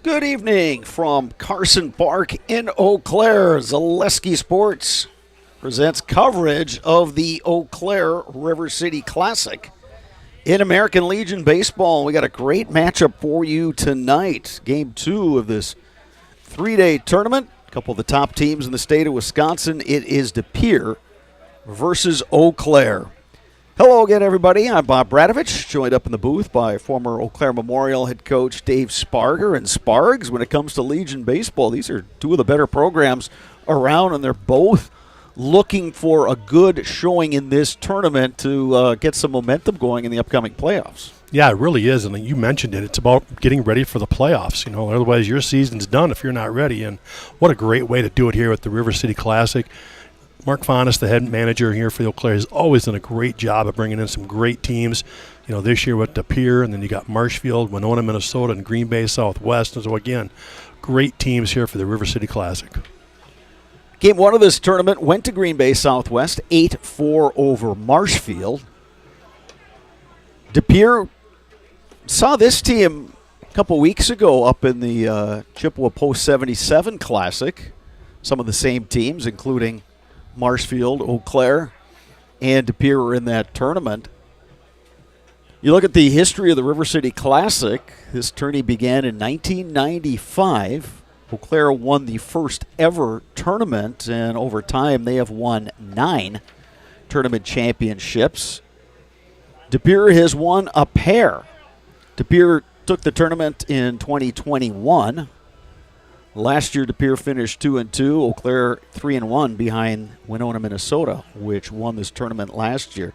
Good evening from Carson Park in Eau Claire. Zaleski Sports presents coverage of the Eau Claire River City Classic in American Legion Baseball. We got a great matchup for you tonight. Game 2 of this 3-day tournament. A couple of the top teams in the state of Wisconsin. It is De Pere versus Eau Claire. Hello again, everybody. I'm Bob Bradovich, joined up in the booth by former Eau Claire Memorial head coach Dave Sparger. And Spargs, when it comes to Legion Baseball, these are two of the better programs around, and they're both looking for a good showing in this tournament to get some momentum going in the upcoming playoffs. Yeah, it really is, and you mentioned it. It's about getting ready for the playoffs. Otherwise your season's done if you're not ready, and what a great way to do it here at the River City Classic. Mark Fonis, the head manager here for the Eau Claire, has always done a great job of bringing in some great teams. This year with De Pere, and then you got Marshfield, Winona, Minnesota, and Green Bay Southwest. And so, again, great teams here for the River City Classic. Game 1 of this tournament went to Green Bay Southwest, 8-4 over Marshfield. De Pere saw this team a couple weeks ago up in the Chippewa Post 77 Classic. Some of the same teams, including Marshfield, Eau Claire, and De Pere were in that tournament. You look at the history of the River City Classic. This tourney began in 1995. Eau Claire won the first ever tournament, and over time they have won 9 tournament championships. De Pere has won a pair. De Pere took the tournament in 2021. Last year, De Pere finished 2-2. Eau Claire 3-1 behind Winona, Minnesota, which won this tournament last year.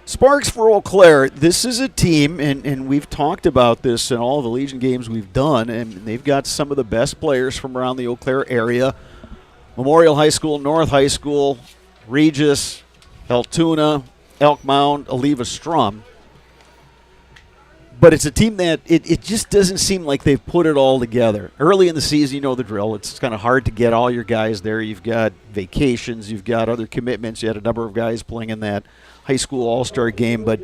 Sparks for Eau Claire. This is a team, and we've talked about this in all the Legion games we've done, and they've got some of the best players from around the Eau Claire area. Memorial High School, North High School, Regis, Altoona, Elk Mound, Oliva Strum. But it's a team that it just doesn't seem like they've put it all together. Early in the season, you know the drill. It's kind of hard to get all your guys there. You've got vacations. You've got other commitments. You had a number of guys playing in that high school all-star game. But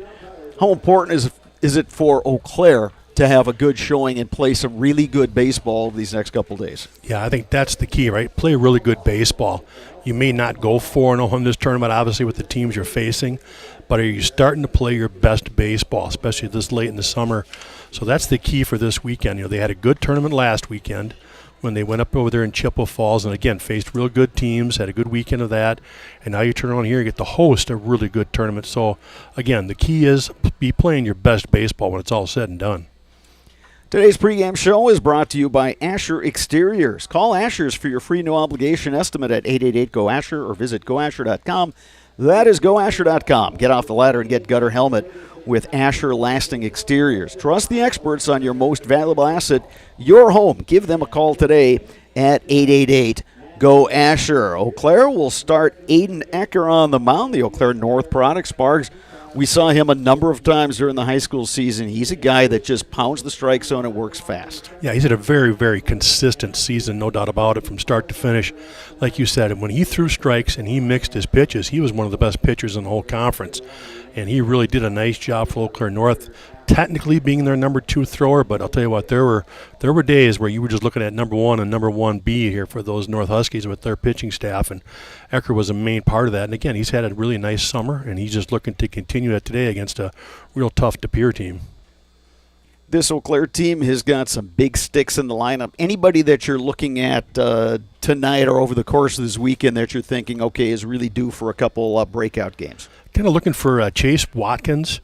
how important is it for Eau Claire to have a good showing and play some really good baseball over these next couple days? Yeah, I think that's the key, right? Play really good baseball. You may not go 4-0 in this tournament, obviously, with the teams you're facing, but are you starting to play your best baseball, especially this late in the summer? So that's the key for this weekend. They had a good tournament last weekend when they went up over there in Chippewa Falls and, again, faced real good teams, had a good weekend of that, and now you turn around here and get to host a really good tournament. So, again, the key is be playing your best baseball when it's all said and done. Today's pregame show is brought to you by Asher Exteriors. Call Asher's for your free no-obligation estimate at 888-GO-ASHER or visit goasher.com. That is goasher.com. Get off the ladder and get gutter helmet with Asher Lasting Exteriors. Trust the experts on your most valuable asset, your home. Give them a call today at 888-GO-ASHER. Eau Claire will start Aiden Ecker on the mound, the Eau Claire North product. Sparks, we saw him a number of times during the high school season. He's a guy that just pounds the strike zone and works fast. Yeah, he's had a very, very consistent season, no doubt about it, from start to finish. Like you said, when he threw strikes and he mixed his pitches, he was one of the best pitchers in the whole conference. And he really did a nice job for Eau Claire North, technically being their number 2 thrower. But I'll tell you what, there were days where you were just looking at number 1 and number 1B here for those North Huskies with their pitching staff. And Ecker was a main part of that. And, again, he's had a really nice summer, and he's just looking to continue that today against a real tough De Pere team. This Eau Claire team has got some big sticks in the lineup. Anybody that you're looking at tonight or over the course of this weekend that you're thinking, okay, is really due for a couple breakout games? Kind of looking for Chase Watkins,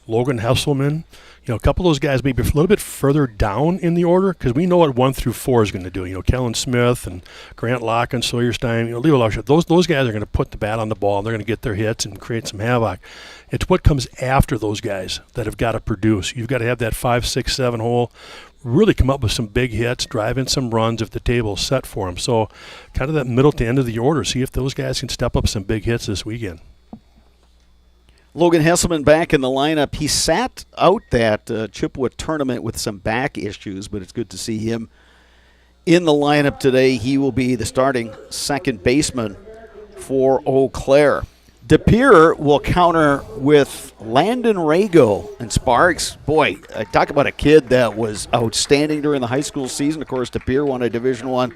Logan Hesselman. A couple of those guys maybe a little bit further down in the order because we know what 1 through 4 is going to do. Kellen Smith and Grant Locke and Sawyer Stein, Leo Lauscher, those guys are going to put the bat on the ball. They're going to get their hits and create some havoc. It's what comes after those guys that have got to produce. You've got to have that 5, 6, 7 hole, really come up with some big hits, drive in some runs if the table's set for them. So kind of that middle to end of the order, see if those guys can step up some big hits this weekend. Logan Hesselman back in the lineup. He sat out that Chippewa tournament with some back issues, but it's good to see him in the lineup today. He will be the starting second baseman for Eau Claire. De Pere will counter with Landon Rago and Sparks. Boy, talk about a kid that was outstanding during the high school season. Of course, De Pere won a Division I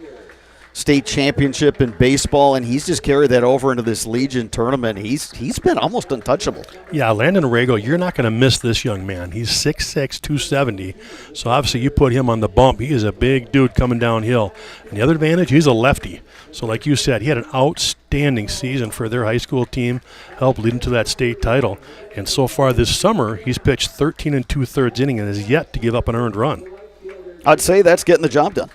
state championship in baseball, and he's just carried that over into this Legion tournament. He's been almost untouchable. Yeah, Landon Rago, you're not going to miss this young man. He's 6'6", 270, so obviously you put him on the bump. He is a big dude coming downhill. And the other advantage, he's a lefty. So like you said, he had an outstanding season for their high school team, helped lead them to that state title. And so far this summer, he's pitched 13 2/3 innings and has yet to give up an earned run. I'd say that's getting the job done.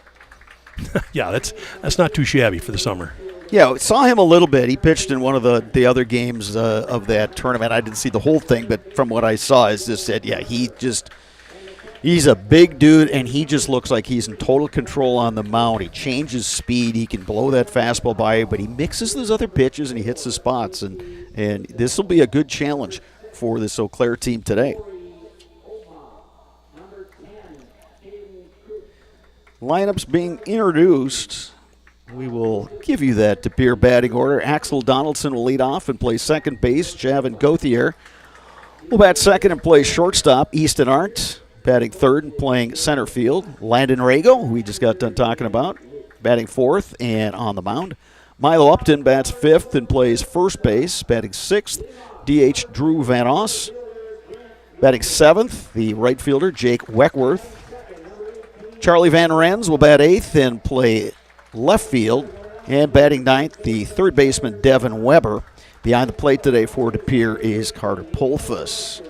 Yeah, that's not too shabby for the summer. Yeah, saw him a little bit. He pitched in one of the other games of that tournament. I didn't see the whole thing, but from what I saw, is just said, yeah, he's a big dude, and he just looks like he's in total control on the mound. He changes speed. He can blow that fastball by, but he mixes those other pitches, and he hits the spots. And this will be a good challenge for this Eau Claire team today. Lineups being introduced. We will give you that De Pere batting order. Axel Donaldson will lead off and play second base. Javin Gauthier will bat second and play shortstop. Easton Arndt batting third and playing center field. Landon Rago, who we just got done talking about, batting fourth and on the mound. Milo Upton bats fifth and plays first base. Batting sixth, DH Drew Van Oss. Batting seventh, the right fielder Jake Weckworth. Charlie Van Renz will bat eighth and play left field. And batting ninth, the third baseman Devin Weber. Behind the plate today for De Pere is Carter Polfus.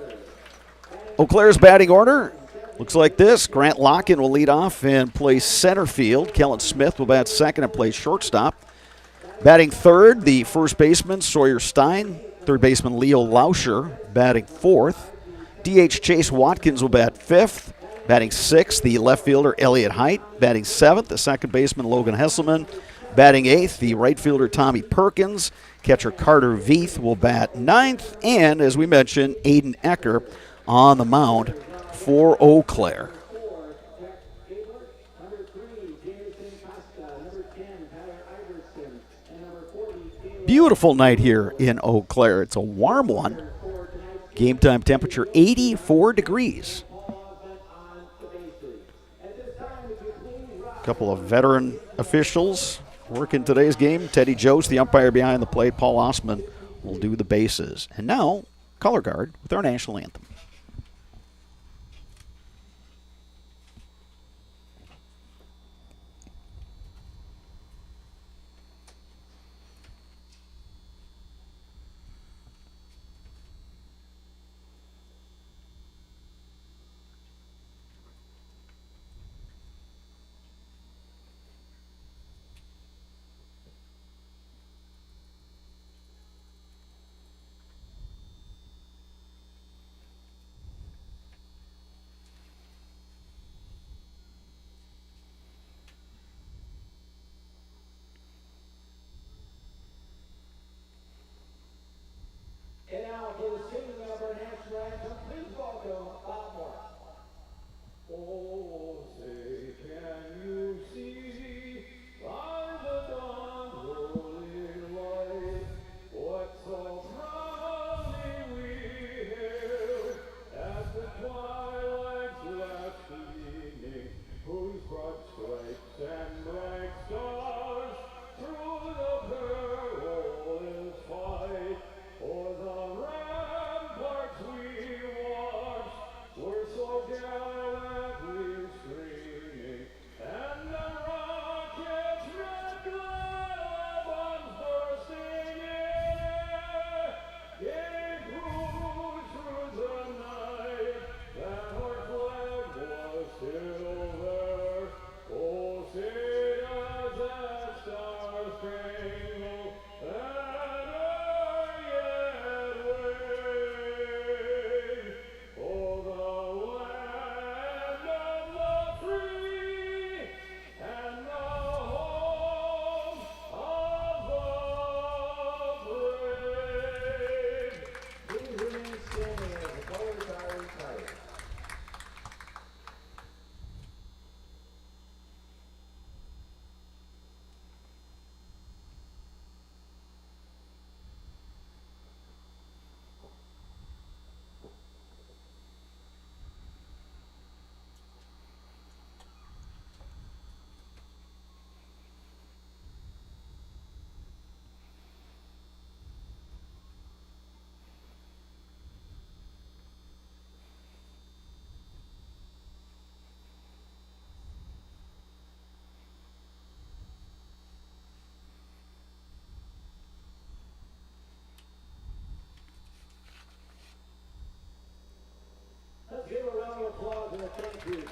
Eau Claire's batting order looks like this. Grant Locken will lead off and play center field. Kellen Smith will bat second and play shortstop. Batting third, the first baseman Sawyer Stein. Third baseman Leo Lauscher batting fourth. DH Chase Watkins will bat fifth. Batting sixth, the left fielder Elliot Height. Batting seventh, the second baseman Logan Hesselman. Batting eighth, the right fielder Tommy Perkins. Catcher Carter Veith will bat ninth. And, as we mentioned, Aiden Ecker on the mound for Eau Claire. Beautiful night here in Eau Claire. It's a warm one. Game time temperature 84 degrees. A couple of veteran officials working today's game. Teddy Jost, the umpire behind the plate. Paul Osman will do the bases. And now, color guard with our national anthem.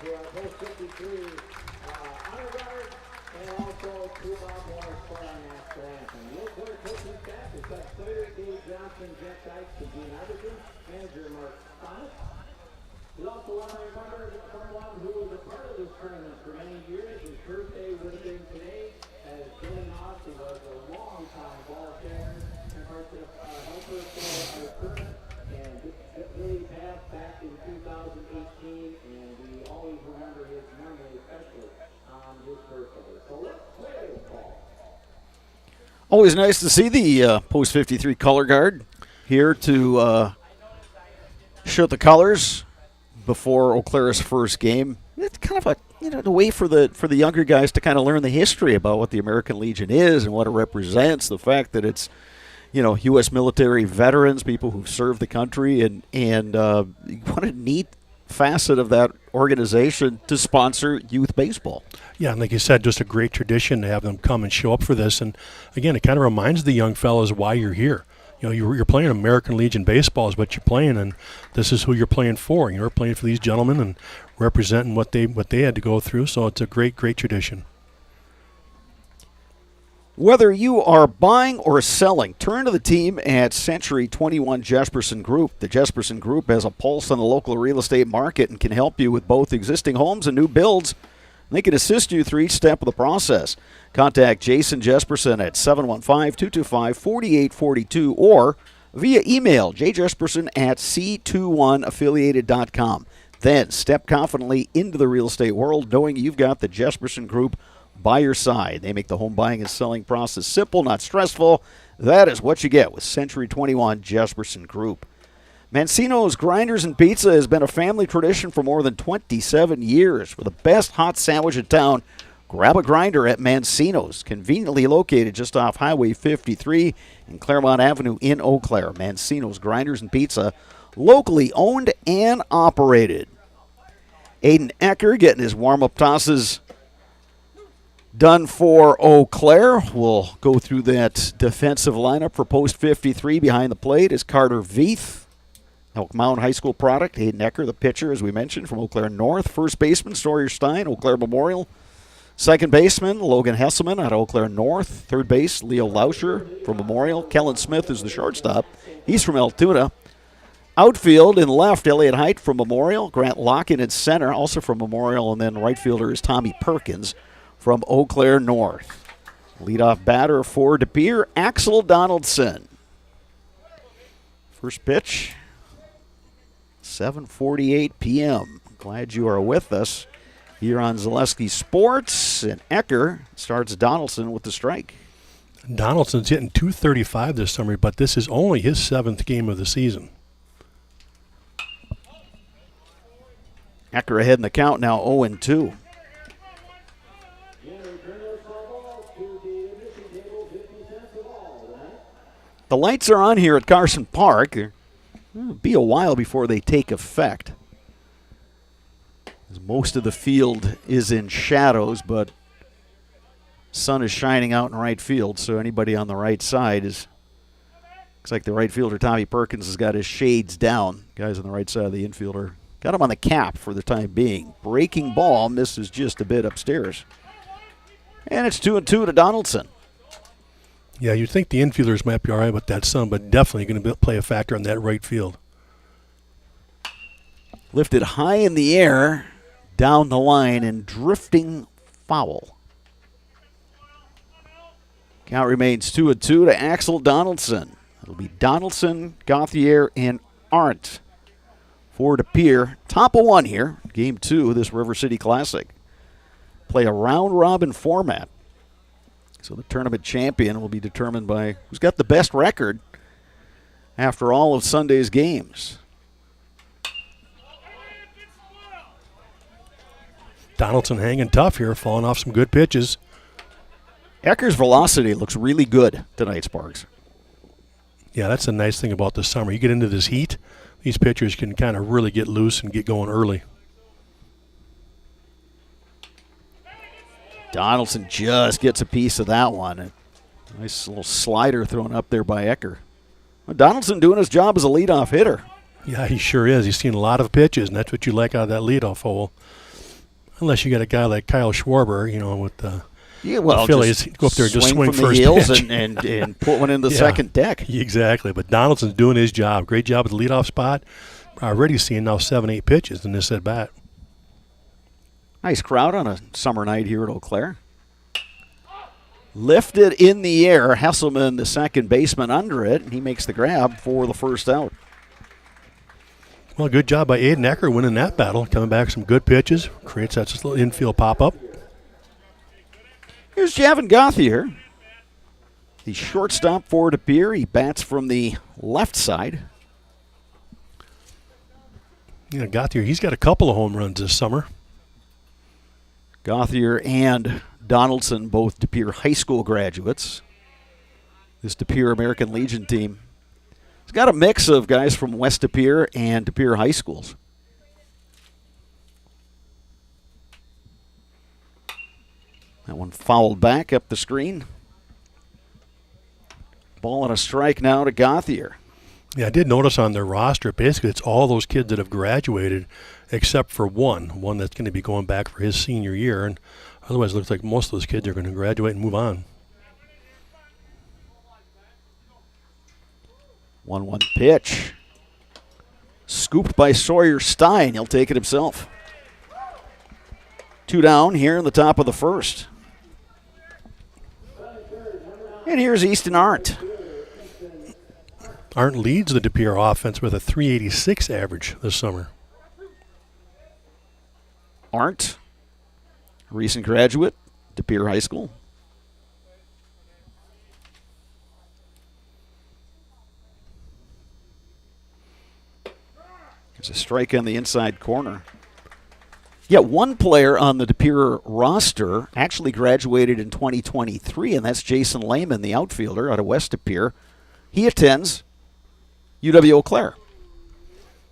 to our post 53 honor guard, and also to Bob Morris for our national anthem. The Eau Claire coaching staff is Doug Slater, Dave Johnson, Jeff Dykes, and Gene Iverson, manager Mark Thomas. We also want to remember someone who was a part of this tournament for many years. His birthday would have been today, as Billy Moss, who was a long-time ball player and helper for our tournament. And Billy passed back in 2018, and we always remember his memory, especially on his birthday. So let's play this ball. Always nice to see the Post 53 color guard here to show the colors before Eau Claire's first game. It's kind of a way for the younger guys to kind of learn the history about what the American Legion is and what it represents. The fact that it's U.S. military veterans, people who've served the country, and what a neat facet of that organization to sponsor youth baseball. Yeah, and like you said, just a great tradition to have them come and show up for this. And again, it kind of reminds the young fellows why you're here. You're playing American Legion baseball is what you're playing, and this is who you're playing for. You're playing for these gentlemen and representing what they had to go through. So it's a great tradition. Whether you are buying or selling, turn to the team at Century 21 Jesperson Group. The Jesperson Group has a pulse on the local real estate market and can help you with both existing homes and new builds. They can assist you through each step of the process. Contact Jason Jesperson at 715-225-4842 or via email jjesperson@c21affiliated.com. Then step confidently into the real estate world knowing you've got the Jesperson Group by your side. They make the home buying and selling process simple, not stressful. That is what you get with Century 21 Jesperson Group. Mancino's Grinders and Pizza has been a family tradition for more than 27 years. For the best hot sandwich in town, grab a grinder at Mancino's, conveniently located just off Highway 53 and Claremont Avenue in Eau Claire. Mancino's Grinders and Pizza, locally owned and operated. Aiden Ecker getting his warm-up tosses done for Eau Claire. We'll go through that defensive lineup for Post 53. Behind the plate is Carter Veith, Elk Mound High School product. Hayden Ecker, the pitcher, as we mentioned, from Eau Claire North. First baseman, Sawyer Stein, Eau Claire Memorial. Second baseman, Logan Hesselman out of Eau Claire North. Third base, Leo Lauscher from Memorial. Kellen Smith is the shortstop. He's from Altoona. Outfield in left, Elliott Height from Memorial. Grant Locken in center, also from Memorial. And then right fielder is Tommy Perkins from Eau Claire North. Leadoff batter for De Pere, Axel Donaldson. First pitch, 7:48 p.m. Glad you are with us here on Zaleski Sports. And Ecker starts Donaldson with the strike. Donaldson's hitting .235 this summer, but this is only his 7th game of the season. Ecker ahead in the count now, 0-2. The lights are on here at Carson Park. It'll be a while before they take effect, as most of the field is in shadows, but sun is shining out in right field, so anybody on the right side looks like the right fielder Tommy Perkins has got his shades down. Guys on the right side of the infielder got him on the cap for the time being. Breaking ball misses just a bit upstairs, and it's 2-2 to Donaldson. Yeah, you'd think the infielders might be all right with that sun, but definitely going to play a factor on that right field. Lifted high in the air, down the line, and drifting foul. Count remains 2-2 to Axel Donaldson. It'll be Donaldson, Gauthier, and Arndt for De Pere. Top of one here, Game 2 of this River City Classic. Play a round-robin format. So the tournament champion will be determined by who's got the best record after all of Sunday's games. Donaldson hanging tough here, falling off some good pitches. Ecker's velocity looks really good tonight, Sparks. Yeah, that's the nice thing about the summer. You get into this heat, these pitchers can kind of really get loose and get going early. Donaldson just gets a piece of that one. A nice little slider thrown up there by Ecker. Well, Donaldson doing his job as a leadoff hitter. Yeah, he sure is. He's seen a lot of pitches, and that's what you like out of that leadoff hole. Unless you got a guy like Kyle Schwarber, with the Phillies, just go up there and just swing from the first heels pitch. and put one in the second deck. Exactly. But Donaldson's doing his job. Great job at the leadoff spot. Already seeing now 7-8 pitches in this at bat. Nice crowd on a summer night here at Eau Claire. Lifted in the air. Hesselman, the second baseman, under it, and he makes the grab for the first out. Well, good job by Aiden Ecker winning that battle. Coming back some good pitches. Creates that little infield pop-up. Here's Javin Gauthier, the shortstop for De Pere. He bats from the left side. Yeah, Gauthier, he's got a couple of home runs this summer. Gauthier and Donaldson, both De Pere High School graduates. This De Pere American Legion team has got a mix of guys from West De Pere and De Pere High Schools. That one fouled back up the screen. Ball and a strike now to Gauthier. Yeah, I did notice on their roster, basically it's all those kids that have graduated except for one that's going to be going back for his senior year. And otherwise it looks like most of those kids are going to graduate and move on. 1-1 pitch. Scooped by Sawyer Stein. He'll take it himself. 2 down here in the top of the first. And here's Easton Arndt. Arndt leads the De Pere offense with a .386 average this summer. Arndt, a recent graduate, De Pere High School. There's a strike on the inside corner. Yeah, one player on the De Pere roster actually graduated in 2023, and that's Jason Lehman, the outfielder out of West De Pere. He attends UW Eau Claire.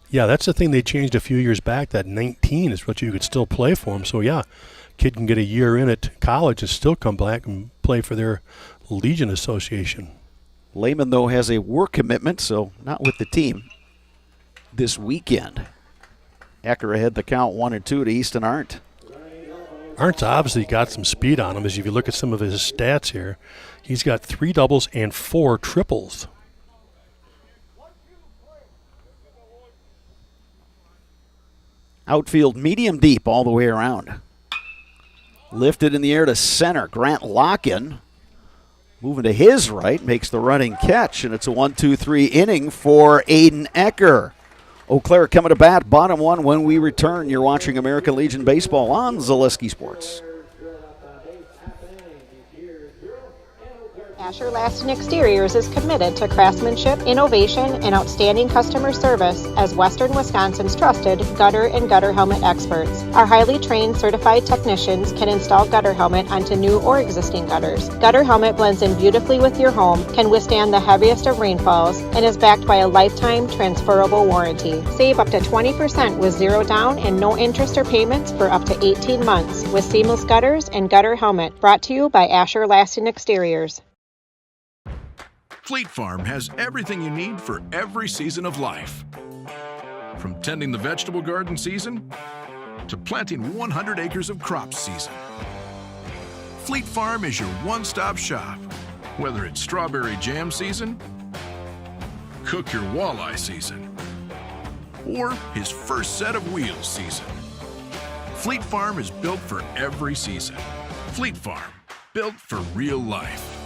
Yeah, that's the thing they changed a few years back. That 19 is what you could still play for him. So, yeah, kid can get a year in at college and still come back and play for their Legion Association. Lehman, though, has a work commitment, so not with the team this weekend. Ecker ahead the count 1-2 to Easton Arndt. Arndt's obviously got some speed on him. As if you look at some of his stats here, he's got 3 doubles and 4 triples. Outfield medium deep all the way around. Lifted in the air to center. Grant Locken moving to his right, makes the running catch, and it's a 1-2-3 inning for Aiden Ecker. Eau Claire coming to bat, bottom one when we return. You're watching American Legion Baseball on Zaleski Sports. Asher Laston Exteriors is committed to craftsmanship, innovation, and outstanding customer service as Western Wisconsin's trusted gutter and gutter helmet experts. Our highly trained certified technicians can install gutter helmet onto new or existing gutters. Gutter helmet blends in beautifully with your home, can withstand the heaviest of rainfalls, and is backed by a lifetime transferable warranty. Save up to 20% with zero down and no interest or payments for up to 18 months with seamless gutters and gutter helmet. Brought to you by Asher Laston Exteriors. Fleet Farm has everything you need for every season of life. From tending the vegetable garden season to planting 100 acres of crops season. Fleet Farm is your one-stop shop. Whether it's strawberry jam season, cook your walleye season, or his first set of wheels season. Fleet Farm is built for every season. Fleet Farm, built for real life.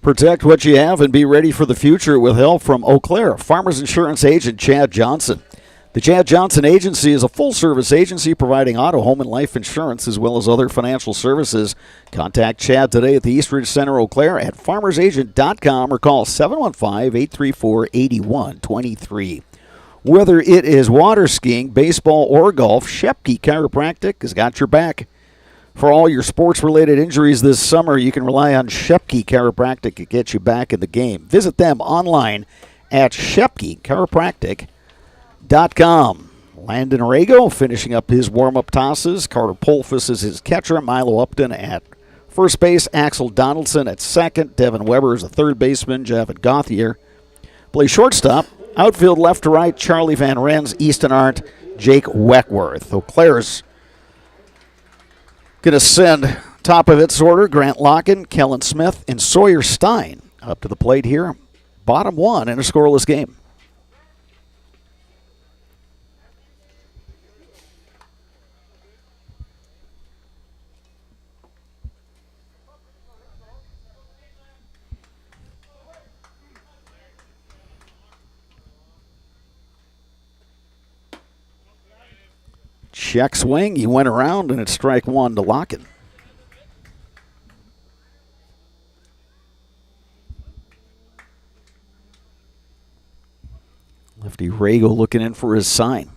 Protect what you have and be ready for the future with help from Eau Claire Farmers Insurance agent Chad Johnson. The Chad Johnson Agency is a full-service agency providing auto, home, and life insurance as well as other financial services. Contact Chad today at the Eastridge Center, Eau Claire at farmersagent.com or call 715-834-8123. Whether it is water skiing, baseball, or golf, Shepke Chiropractic has got your back. For all your sports-related injuries this summer, you can rely on Shepke Chiropractic to get you back in the game. Visit them online at shepkechiropractic.com. Pregame.com. Landon Rago finishing up his warm-up tosses. Carter Polfus is his catcher. Milo Upton at first base. Axel Donaldson at second. Devin Weber is the third baseman. Javid Gauthier plays shortstop. Outfield left to right. Charlie Van Rens, Easton Arndt, Jake Weckworth. Eau Claire's going to send top of its order Grant Locken, Kellen Smith, and Sawyer Stein up to the plate here. Bottom one in a scoreless game. Check swing. He went around, and it's strike one to Locken. Lefty Rago looking in for his sign.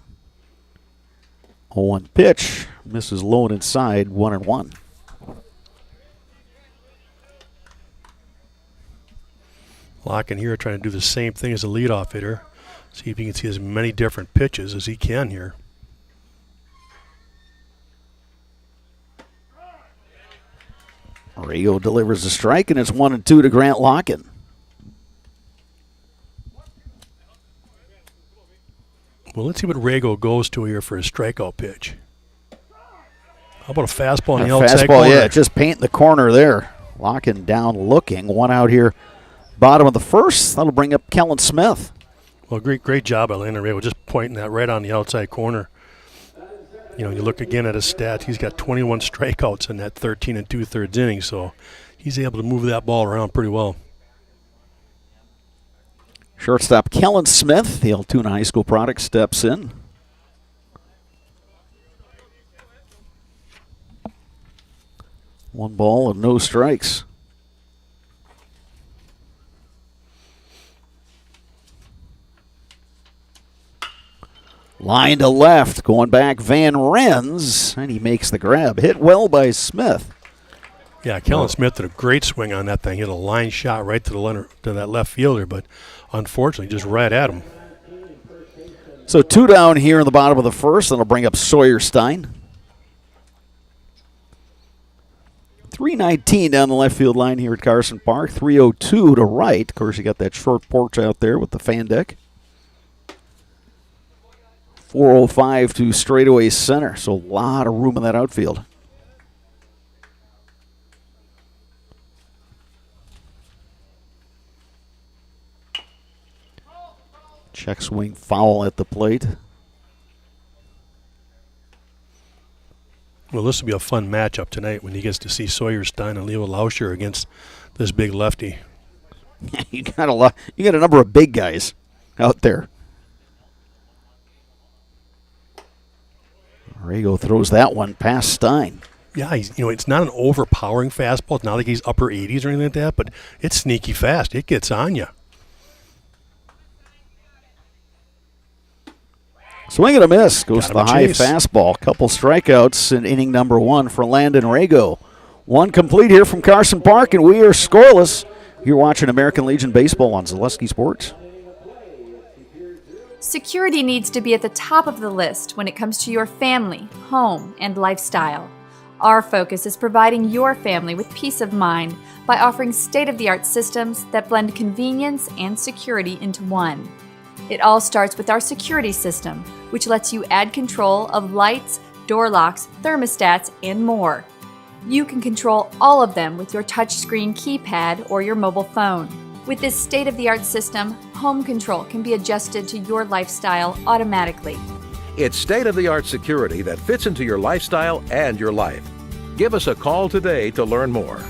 0-1 pitch. Misses low and inside. 1-1. Locken here trying to do the same thing as a leadoff hitter. See if he can see as many different pitches as he can here. Rago delivers a strike, and it's 1-2 to Grant Locken. Well, let's see what Rago goes to here for his strikeout pitch. How about a fastball on the outside corner? Yeah, just painting the corner there. Locken down looking. One out here, bottom of the first. That'll bring up Kellen Smith. Well, great job by Landon Rago, just pointing that right on the outside corner. You know, you look again at his stats, he's got 21 strikeouts in that 13 2/3 inning, so he's able to move that ball around pretty well. Shortstop Kellen Smith, the Altoona High School product, steps in. One ball and no strikes. Line to left, going back Van Rens, and he makes the grab. Hit well by Smith. Yeah, Kellen Smith did a great swing on that thing. Hit a line shot right to that left fielder, but unfortunately just right at him. So two down here in the bottom of the first. That'll bring up Sawyer Stein. 3:19 down the left field line here at Carson Park. 3:02 to right. Of course, you got that short porch out there with the fan deck. 4:05 to straightaway center. So a lot of room in that outfield. Check swing foul at the plate. Well, this will be a fun matchup tonight when he gets to see Sawyer Stein and Leo Lauscher against this big lefty. You got a number of big guys out there. Rago throws that one past Stein. Yeah, it's not an overpowering fastball. It's not like he's upper 80s or anything like that, but it's sneaky fast. It gets on you. Swing and a miss. Goes to the high fastball. Couple strikeouts in inning number one for Landon Rago. One complete here from Carson Park, and we are scoreless. You're watching American Legion Baseball on Zaleski Sports. Security needs to be at the top of the list when it comes to your family, home, and lifestyle. Our focus is providing your family with peace of mind by offering state-of-the-art systems that blend convenience and security into one. It all starts with our security system, which lets you add control of lights, door locks, thermostats, and more. You can control all of them with your touchscreen keypad or your mobile phone. With this state-of-the-art system, home control can be adjusted to your lifestyle automatically. It's state-of-the-art security that fits into your lifestyle and your life. Give us a call today to learn more.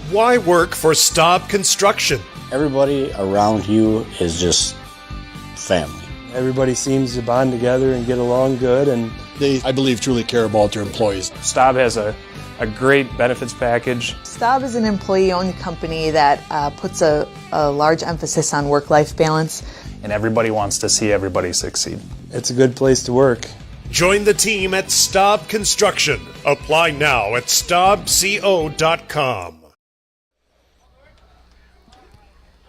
Why work for Staub Construction? Everybody around you is just family. Everybody seems to bond together and get along good, and they, I believe, truly care about their employees. Staub has a great benefits package. Staub is an employee-owned company that puts a large emphasis on work-life balance. And everybody wants to see everybody succeed. It's a good place to work. Join the team at Staub Construction. Apply now at staubco.com.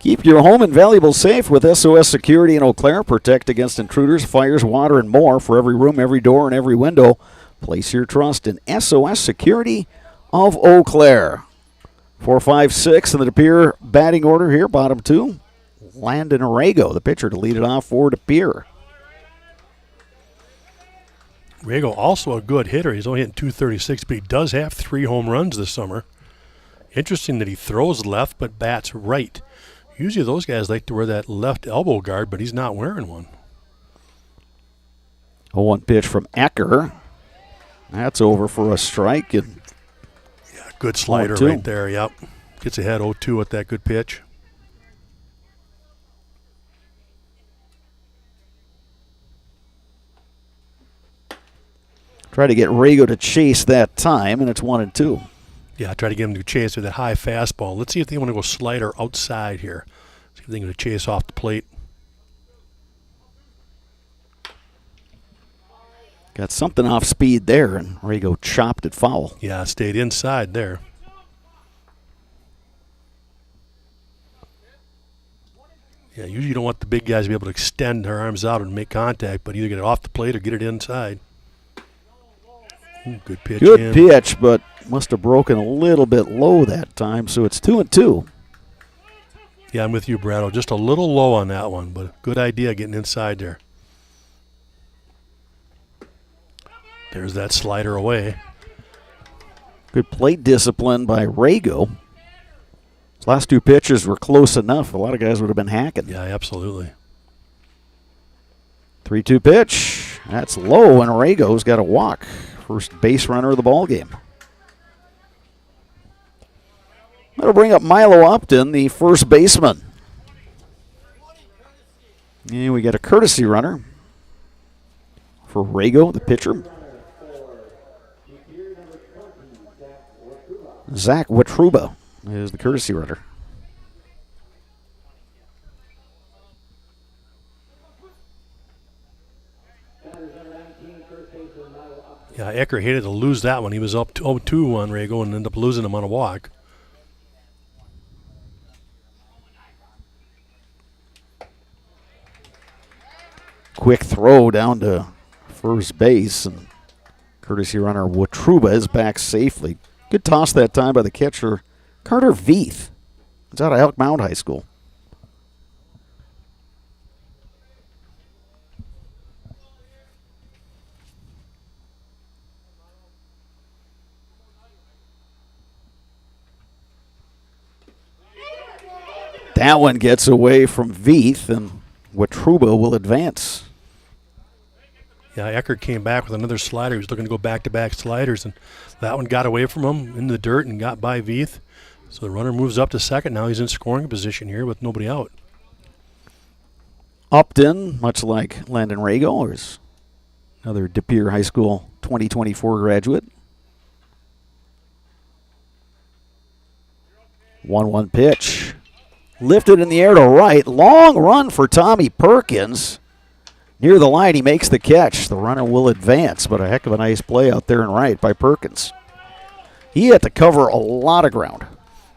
Keep your home and valuables safe with SOS Security in Eau Claire. Protect against intruders, fires, water, and more. For every room, every door, and every window, place your trust in SOS Security of Eau Claire. 4-5-6 in the De Pere batting order here. Bottom two, Landon Arago, the pitcher, to lead it off for De Pere. Arago also a good hitter. He's only hitting .236, but he does have 3 home runs this summer. Interesting that he throws left but bats right. Usually those guys like to wear that left elbow guard, but he's not wearing one. 0-1 pitch from Ecker. That's over for a strike. And yeah, good slider right there, yep. Gets ahead 0-2 with that good pitch. Try to get Arago to chase that time, and it's 1-2. Yeah, try to get him to chase with that high fastball. Let's see if they want to go slider outside here. See if they're going to chase off the plate. Got something off speed there, and Arago chopped it foul. Yeah, stayed inside there. Yeah, usually you don't want the big guys to be able to extend their arms out and make contact, but either get it off the plate or get it inside. Ooh, good pitch. Good pitch, but must have broken a little bit low that time, so it's 2-2. Yeah, I'm with you, Brado. Just a little low on that one, but good idea getting inside there. There's that slider away. Good plate discipline by Arago. His last 2 pitches were close enough. A lot of guys would have been hacking. Yeah, absolutely. 3-2 pitch. That's low, and Arago's got a walk. First base runner of the ball game. That'll bring up Milo Upton, the first baseman. And we got a courtesy runner for Arago, the pitcher. Zach Watruba is the courtesy runner. Yeah, Ecker hated to lose that one. He was up 0-2 on Arago and ended up losing him on a walk. Quick throw down to first base, and courtesy runner Watruba is back safely. Good toss that time by the catcher, Carter Veith. It's out of Elk Mound High School. That one gets away from Veith, and Watruba will advance. Yeah, Ecker came back with another slider. He was looking to go back-to-back sliders, and that one got away from him in the dirt and got by Veith. So the runner moves up to second. Now he's in scoring position here with nobody out. Upton, much like Landon Arago, is another De Pere High School 2024 graduate. 1-1 pitch. Lifted in the air to right. Long run for Tommy Perkins. Near the line, he makes the catch. The runner will advance, but a heck of a nice play out there and right by Perkins. He had to cover a lot of ground.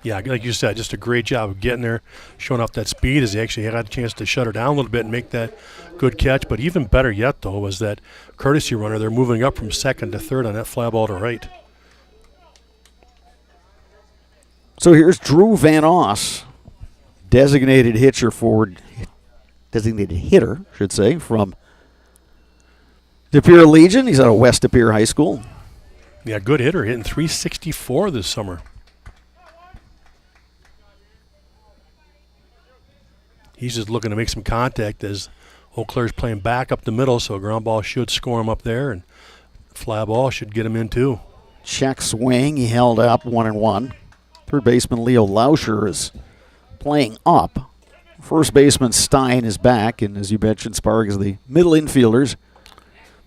Yeah, like you said, just a great job of getting there, showing off that speed as he actually had a chance to shut her down a little bit and make that good catch. But even better yet, though, was that courtesy runner. They're moving up from second to third on that fly ball to right. So here's Drew Van Oss, designated hitter, should say, from De Pere Legion. He's out of West De Pere High School. Yeah, good hitter, hitting .364 this summer. He's just looking to make some contact as Eau Claire's playing back up the middle, so a ground ball should score him up there, and fly ball should get him in too. Check swing, he held up 1-1. Third baseman Leo Lauscher is playing up. First baseman Stein is back, and as you mentioned, Sparg is the middle infielders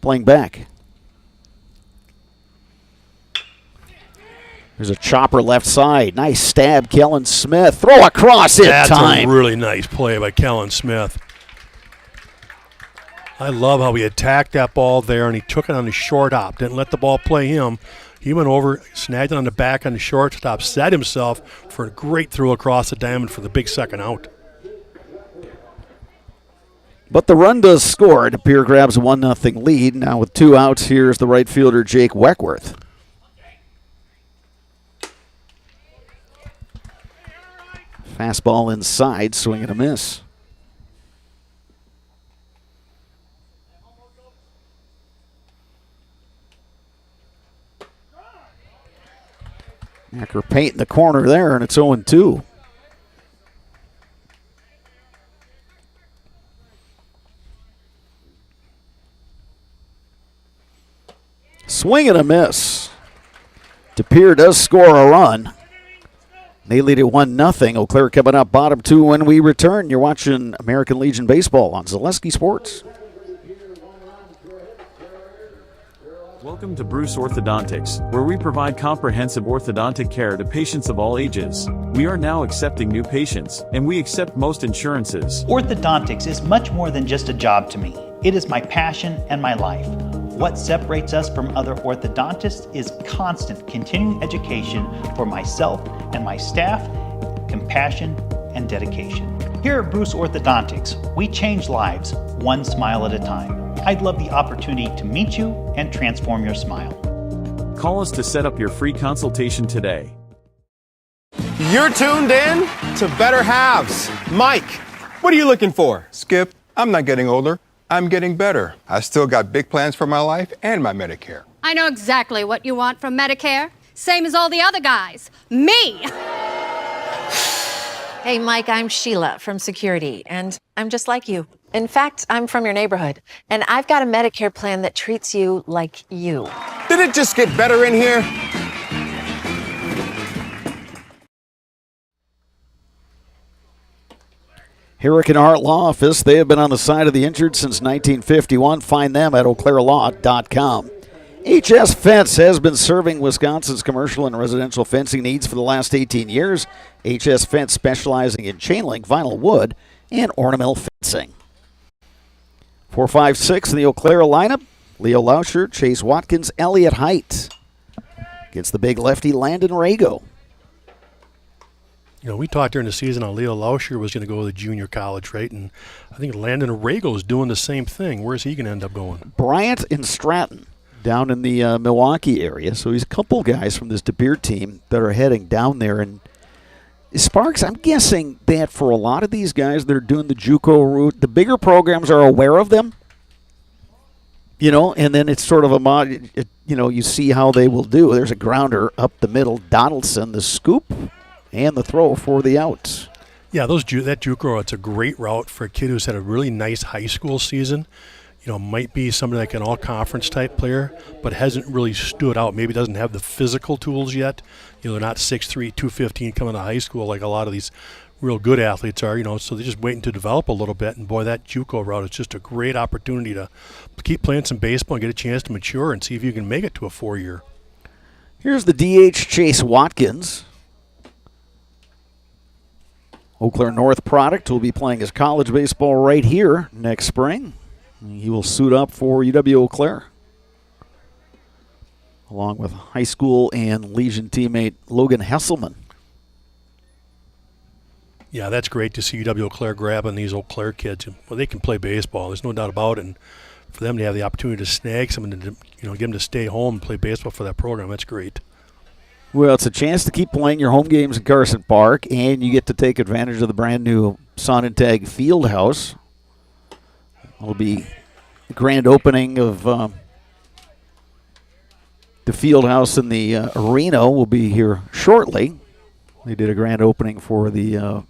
playing back. There's a chopper left side. Nice stab, Kellen Smith. Throw across in time. That's a really nice play by Kellen Smith. I love how he attacked that ball there, and he took it on the short hop. Didn't let the ball play him. He went over, snagged it on the back on the shortstop, set himself for a great throw across the diamond for the big second out. But the run does score. Pere grabs a 1-0 lead. Now with 2 outs, here's the right fielder, Jake Weckworth. Fastball inside, swing and a miss. Acker painting the corner there, and it's 0-2. Swing and a miss. Pere does score a run. They lead it 1-0. Eau Claire coming up bottom 2 when we return. You're watching American Legion Baseball on Zaleski Sports. Welcome to Bruce Orthodontics, where we provide comprehensive orthodontic care to patients of all ages. We are now accepting new patients, and we accept most insurances. Orthodontics is much more than just a job to me. It is my passion and my life. What separates us from other orthodontists is constant continuing education for myself and my staff, compassion, and dedication. Here at Bruce Orthodontics, we change lives one smile at a time. I'd love the opportunity to meet you and transform your smile. Call us to set up your free consultation today. You're tuned in to Better Halves. Mike, what are you looking for? Skip, I'm not getting older. I'm getting better. I still got big plans for my life and my Medicare. I know exactly what you want from Medicare. Same as all the other guys. Me! Hey, Mike, I'm Sheila from Security, and I'm just like you. In fact, I'm from your neighborhood, and I've got a Medicare plan that treats you like you. Did it just get better in here? Herrick and Hart Law Office, they have been on the side of the injured since 1951. Find them at eauclairlaw.com. HS Fence has been serving Wisconsin's commercial and residential fencing needs for the last 18 years. HS Fence specializing in chain link, vinyl wood, and ornamental fencing. 4-5-6 in the Eau Claire lineup. Leo Lauscher, Chase Watkins, Elliott Height. Against the big lefty, Landon Rago. You know, we talked during the season how Leo Lauscher was going to go to junior college, right? And I think Landon Rago is doing the same thing. Where's he going to end up going? Bryant and Stratton down in the Milwaukee area. So he's a couple guys from this De Pere team that are heading down there. And Sparks, I'm guessing that for a lot of these guys that are doing the JUCO route, the bigger programs are aware of them. You know, and then it's sort of you see how they will do. There's a grounder up the middle. Donaldson, the scoop, and the throw for the out. Yeah, that JUCO, it's a great route for a kid who's had a really nice high school season. You know, might be somebody like an all-conference type player, but hasn't really stood out. Maybe doesn't have the physical tools yet. You know, they're not 6'3", 215 coming to high school like a lot of these real good athletes are, you know, so they're just waiting to develop a little bit. And, boy, that JUCO route is just a great opportunity to keep playing some baseball and get a chance to mature and see if you can make it to a 4-year. Here's the DH, Chase Watkins. Eau Claire North product will be playing his college baseball right here next spring. He will suit up for UW Eau Claire, along with high school and Legion teammate Logan Hesselman. Yeah, that's great to see UW Eau Claire grabbing these Eau Claire kids. Well, they can play baseball. There's no doubt about it. And for them to have the opportunity to snag someone and get them to stay home and play baseball for that program, that's great. Well, it's a chance to keep playing your home games in Carson Park, and you get to take advantage of the brand new Sonnentag Fieldhouse. It'll be the grand opening of the Fieldhouse in the arena will be here shortly. They did a grand opening for the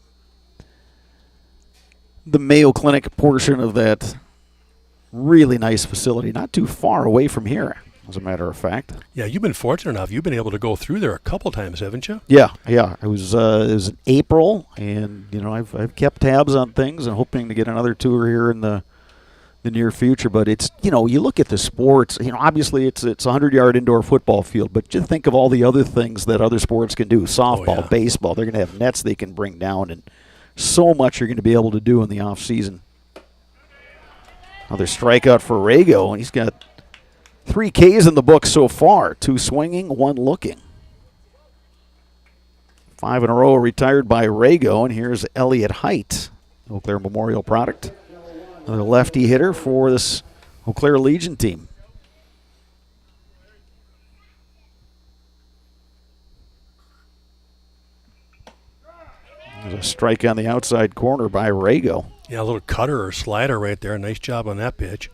Mayo Clinic portion of that really nice facility, not too far away from here, as a matter of fact. Yeah, you've been fortunate enough. You've been able to go through there a couple times, haven't you? Yeah. It was in April, and I've kept tabs on things and hoping to get another tour here in the near future. But it's you look at the sports. Obviously it's a 100-yard indoor football field, but just think of all the other things that other sports can do. Softball, baseball. They're going to have nets they can bring down, and so much you're going to be able to do in the off season. Another strikeout for Rago, and he's got 3 Ks in the book so far. 2 swinging, 1 looking. 5 in a row retired by Rago, and here's Elliott Height, Eau Claire Memorial product. Another lefty hitter for this Eau Claire Legion team. There's a strike on the outside corner by Rago. Yeah, a little cutter or slider right there. Nice job on that pitch.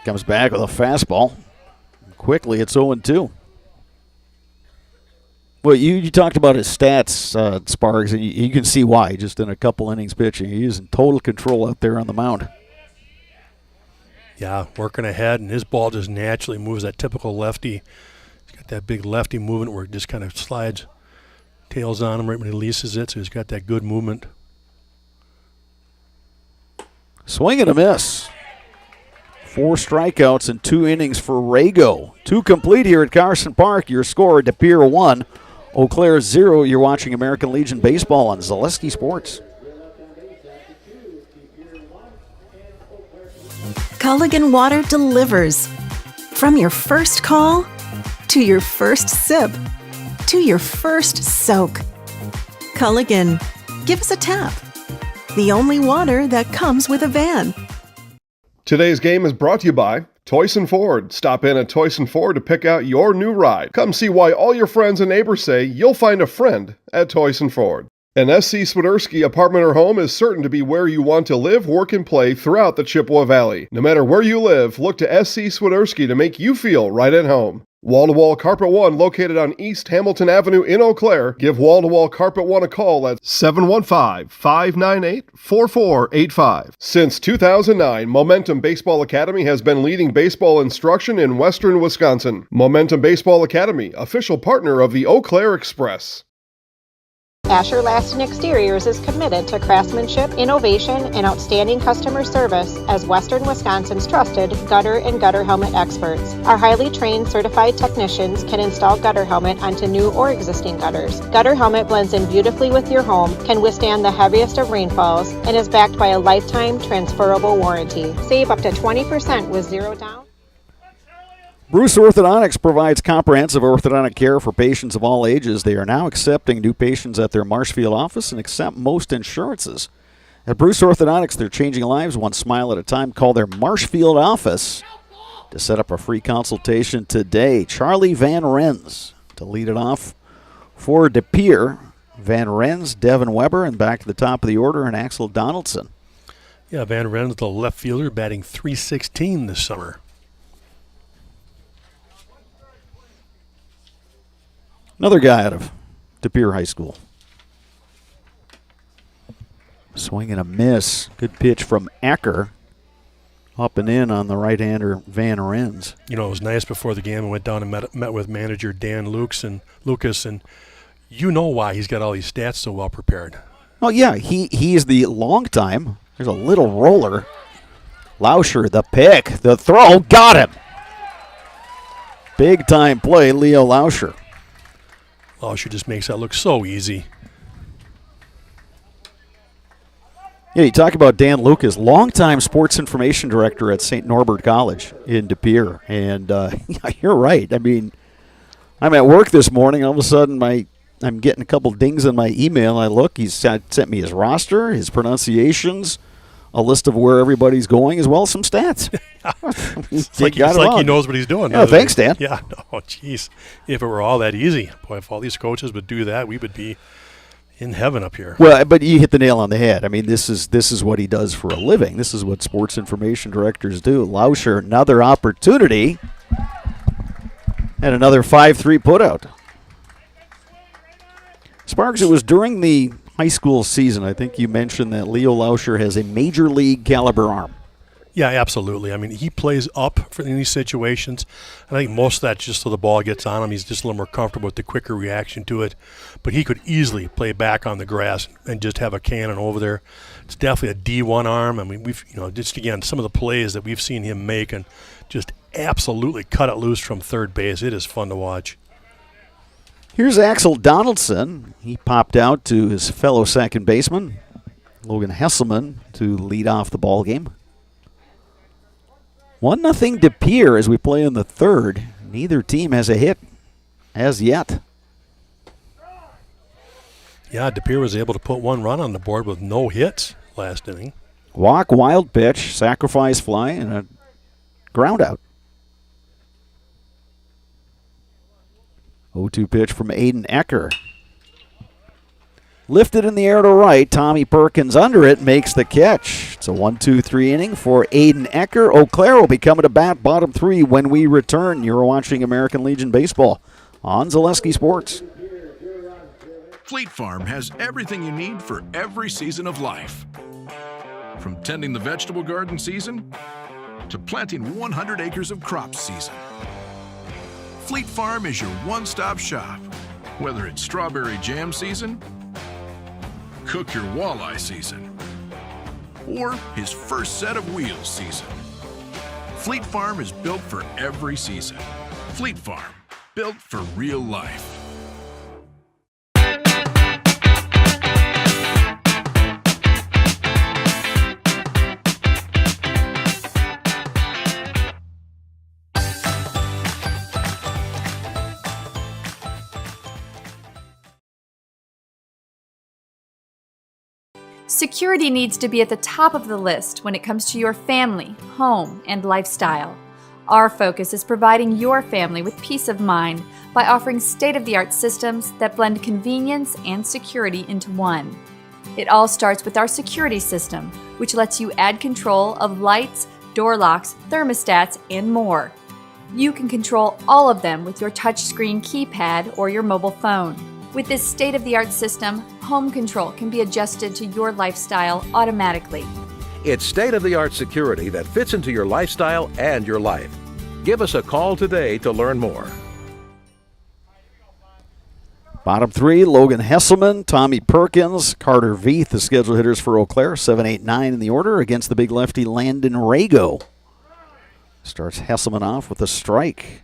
Comes back with a fastball. Quickly, it's 0-2. Well, you talked about his stats, Sparks, and you can see why. Just in a couple innings pitching, he's in total control out there on the mound. Yeah, working ahead, and his ball just naturally moves, that typical lefty. He's got that big lefty movement where it just kind of slides, tails on him right when he releases it, so he's got that good movement. Swing and a miss. 4 strikeouts in 2 innings for Rago. 2 complete here at Carson Park. Your score, De Pere 1, Eau Claire 0. You're watching American Legion Baseball on Zaleski Sports. Culligan Water delivers. From your first call, to your first sip, to your first soak. Culligan, give us a tap. The only water that comes with a van. Today's game is brought to you by Toyson Ford. Stop in at Toyson Ford to pick out your new ride. Come see why all your friends and neighbors say you'll find a friend at Toyson Ford. An SC Swiderski apartment or home is certain to be where you want to live, work, and play throughout the Chippewa Valley. No matter where you live, look to SC Swiderski to make you feel right at home. Wall-to-Wall Carpet One, located on East Hamilton Avenue in Eau Claire. Give Wall-to-Wall Carpet One a call at 715-598-4485. Since 2009, Momentum Baseball Academy has been leading baseball instruction in western Wisconsin. Momentum Baseball Academy, official partner of the Eau Claire Express. Asher Laston Exteriors is committed to craftsmanship, innovation, and outstanding customer service as Western Wisconsin's trusted gutter and gutter helmet experts. Our highly trained certified technicians can install gutter helmet onto new or existing gutters. Gutter helmet blends in beautifully with your home, can withstand the heaviest of rainfalls, and is backed by a lifetime transferable warranty. Save up to 20% with zero down. Bruce Orthodontics provides comprehensive orthodontic care for patients of all ages. They are now accepting new patients at their Marshfield office and accept most insurances. At Bruce Orthodontics, they're changing lives one smile at a time. Call their Marshfield office to set up a free consultation today. Charlie Van Rens to lead it off for De Pere. Van Rens, Devin Weber, and back to the top of the order, and Axel Donaldson. Yeah, Van Rens, the left fielder, batting .316 this summer. Another guy out of De Pere High School. Swing and a miss. Good pitch from Acker. Up and in on the right-hander Van Rens. You know, it was nice before the game. I went down and met with manager Dan Lucas, and you know why he's got all these stats so well prepared. Oh, yeah. He is the long time. There's a little roller. Lauscher, the pick. The throw. Got him. Big-time play, Leo Lauscher. Lauscher just makes that look so easy. Yeah, you talk about Dan Lucas, longtime sports information director at St. Norbert College in De Pere. And yeah, you're right. I mean, I'm at work this morning. All of a sudden, I'm getting a couple dings on my email. I look. He's sent me his roster, his pronunciations, a list of where everybody's going, as well as some stats. It's like he knows what he's doing. Yeah, thanks, Dan. Yeah, no, jeez. If it were all that easy, boy, if all these coaches would do that, we would be in heaven up here. Well, but you hit the nail on the head. I mean, this is what he does for a living. This is what sports information directors do. Lauscher, another opportunity, and another 5-3 putout. Sparks, it was during the high school season. I think you mentioned that Leo Lauscher has a major league caliber arm. Yeah, absolutely. I mean, he plays up in these situations. I think most of that just so the ball gets on him. He's just a little more comfortable with the quicker reaction to it. But he could easily play back on the grass and just have a cannon over there. It's definitely a D1 arm. I mean, we've just again some of the plays that we've seen him make and just absolutely cut it loose from third base. It is fun to watch. Here's Axel Donaldson. He popped out to his fellow second baseman, Logan Hesselman, to lead off the ball game. 1-0 De Pere as we play in the third. Neither team has a hit as yet. Yeah, DePere was able to put one run on the board with no hits last inning. Walk, wild pitch, sacrifice fly, and a ground out. 0-2 pitch from Aiden Ecker. Lifted in the air to right. Tommy Perkins under it makes the catch. It's a 1-2-3 inning for Aiden Ecker. Eau Claire will be coming to bat bottom three when we return. You're watching American Legion Baseball on Zaleski Sports. Fleet Farm has everything you need for every season of life. From tending the vegetable garden season to planting 100 acres of crops season. Fleet Farm is your one-stop shop. Whether it's strawberry jam season, cook your walleye season, or his first set of wheels season. Fleet Farm is built for every season. Fleet Farm, built for real life. Security needs to be at the top of the list when it comes to your family, home, and lifestyle. Our focus is providing your family with peace of mind by offering state-of-the-art systems that blend convenience and security into one. It all starts with our security system, which lets you add control of lights, door locks, thermostats, and more. You can control all of them with your touchscreen keypad or your mobile phone. With this state-of-the-art system, home control can be adjusted to your lifestyle automatically. It's state-of-the-art security that fits into your lifestyle and your life. Give us a call today to learn more. Bottom three, Logan Hesselman, Tommy Perkins, Carter Veith, the scheduled hitters for Eau Claire, 7, 8, 9 in the order against the big lefty Landon Rago. Starts Hesselman off with a strike.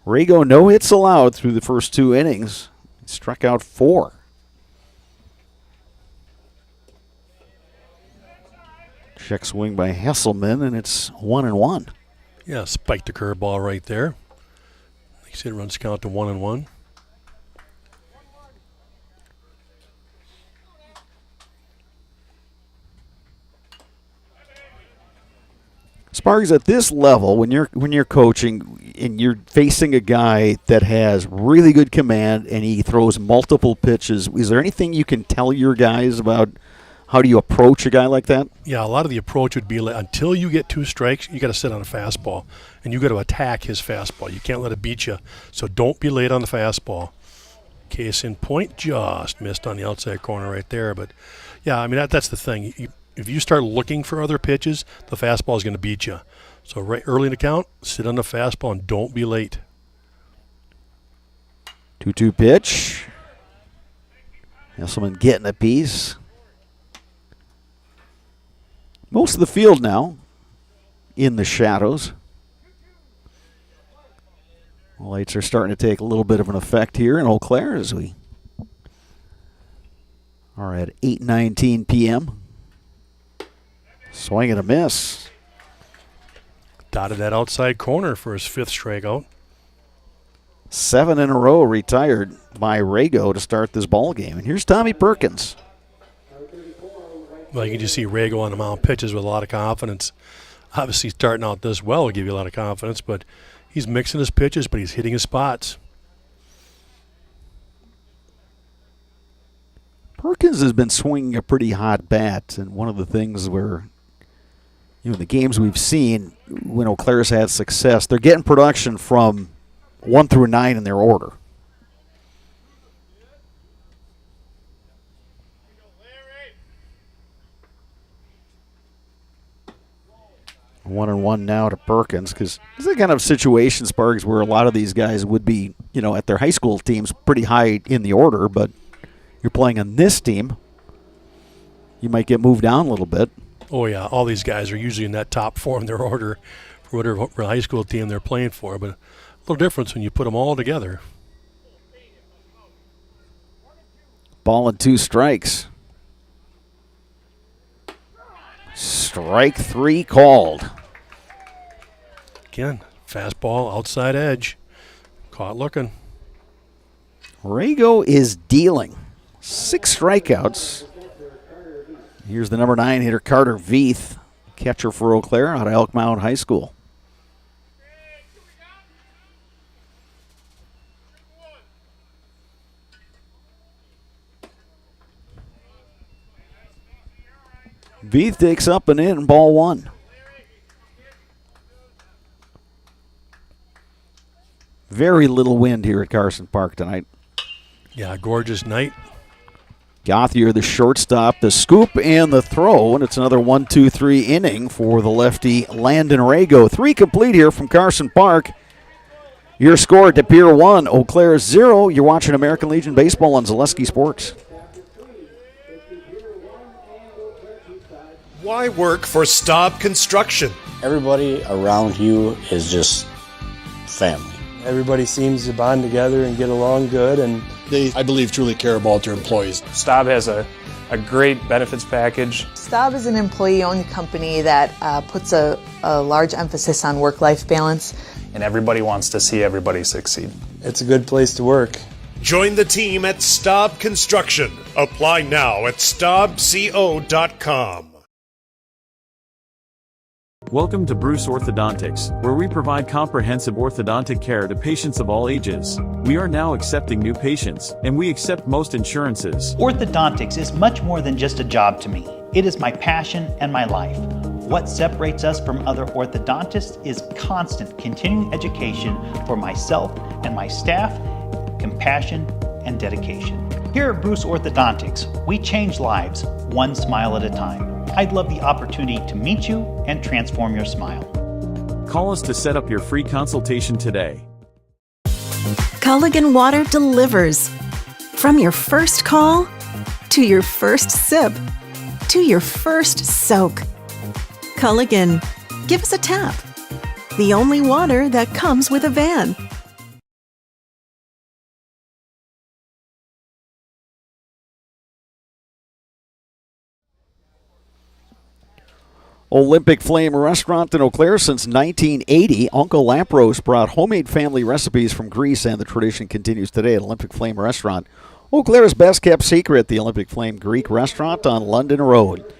Rago, no hits allowed through the first two innings. He struck out 4. Check swing by Hesselman, and it's 1-1. Yeah, spiked the curveball right there. He said runs count to 1-1. Sparks, at this level, when you're coaching and you're facing a guy that has really good command and he throws multiple pitches, is there anything you can tell your guys about how do you approach a guy like that? Yeah, a lot of the approach would be until you get 2 strikes, you got to sit on a fastball, and you got to attack his fastball. You can't let it beat you, so don't be late on the fastball. Case in point, just missed on the outside corner right there. But yeah, I mean that's the thing. If you start looking for other pitches, the fastball is going to beat you. So right early in the count, sit on the fastball and don't be late. 2-2 pitch. Hesselman getting a piece. Most of the field now in the shadows. The lights are starting to take a little bit of an effect here in Eau Claire as we are at 8:19 p.m. Swing and a miss. Dotted that outside corner for his 5th strikeout. 7 in a row retired by Rago to start this ball game. And here's Tommy Perkins. Well, you can just see Rago on the mound pitches with a lot of confidence. Obviously, starting out this well will give you a lot of confidence, but he's mixing his pitches, but he's hitting his spots. Perkins has been swinging a pretty hot bat, and one of the things where, the games we've seen when Eau Claire's had success, they're getting production from 1 through 9 in their order. One and one now to Perkins, because this is the kind of situation, Sparks, where a lot of these guys would be, at their high school teams pretty high in the order, but you're playing on this team, you might get moved down a little bit. Oh, yeah. All these guys are usually in that top 4 in their order for whatever high school team they're playing for, but a little difference when you put them all together. Ball and 2 strikes. Strike 3 called. Again, fastball, outside edge. Caught looking. Rago is dealing 6 strikeouts. Here's the number 9 hitter, Carter Veith, catcher for Eau Claire out of Elk Mound High School. Veith takes up and in, ball 1. Very little wind here at Carson Park tonight. Yeah, gorgeous night. Gauthier, the shortstop, the scoop and the throw, and it's another 1-2-3 inning for the lefty Landon Rago. 3 complete here from Carson Park. Your score, De Pere 1, Eau Claire 0. You're watching American Legion Baseball on Zaleski Sports. Why work for Staub Construction? Everybody around you is just family. Everybody seems to bond together and get along good, and They, I believe, truly care about their employees. Staub has a great benefits package. Staub is an employee-owned company that puts a large emphasis on work-life balance. And everybody wants to see everybody succeed. it's a good place to work. Join the team at Staub Construction. Apply now at staubco.com. Welcome to Bruce Orthodontics, where we provide comprehensive orthodontic care to patients of all ages. We are now accepting new patients, and we accept most insurances. Orthodontics is much more than just a job to me. It is my passion and my life. What separates us from other orthodontists is constant continuing education for myself and my staff, compassion, and dedication. Here at Bruce Orthodontics, we change lives one smile at a time. I'd love the opportunity to meet you and transform your smile. Call us to set up your free consultation today. Culligan Water delivers. From your first call, to your first sip, to your first soak. Culligan, give us a tap. The only water that comes with a van. Olympic Flame Restaurant in Eau Claire since 1980. Uncle Lampros brought homemade family recipes from Greece, and the tradition continues today at Olympic Flame Restaurant. Eau Claire's best-kept secret, the Olympic Flame Greek Restaurant on London Road.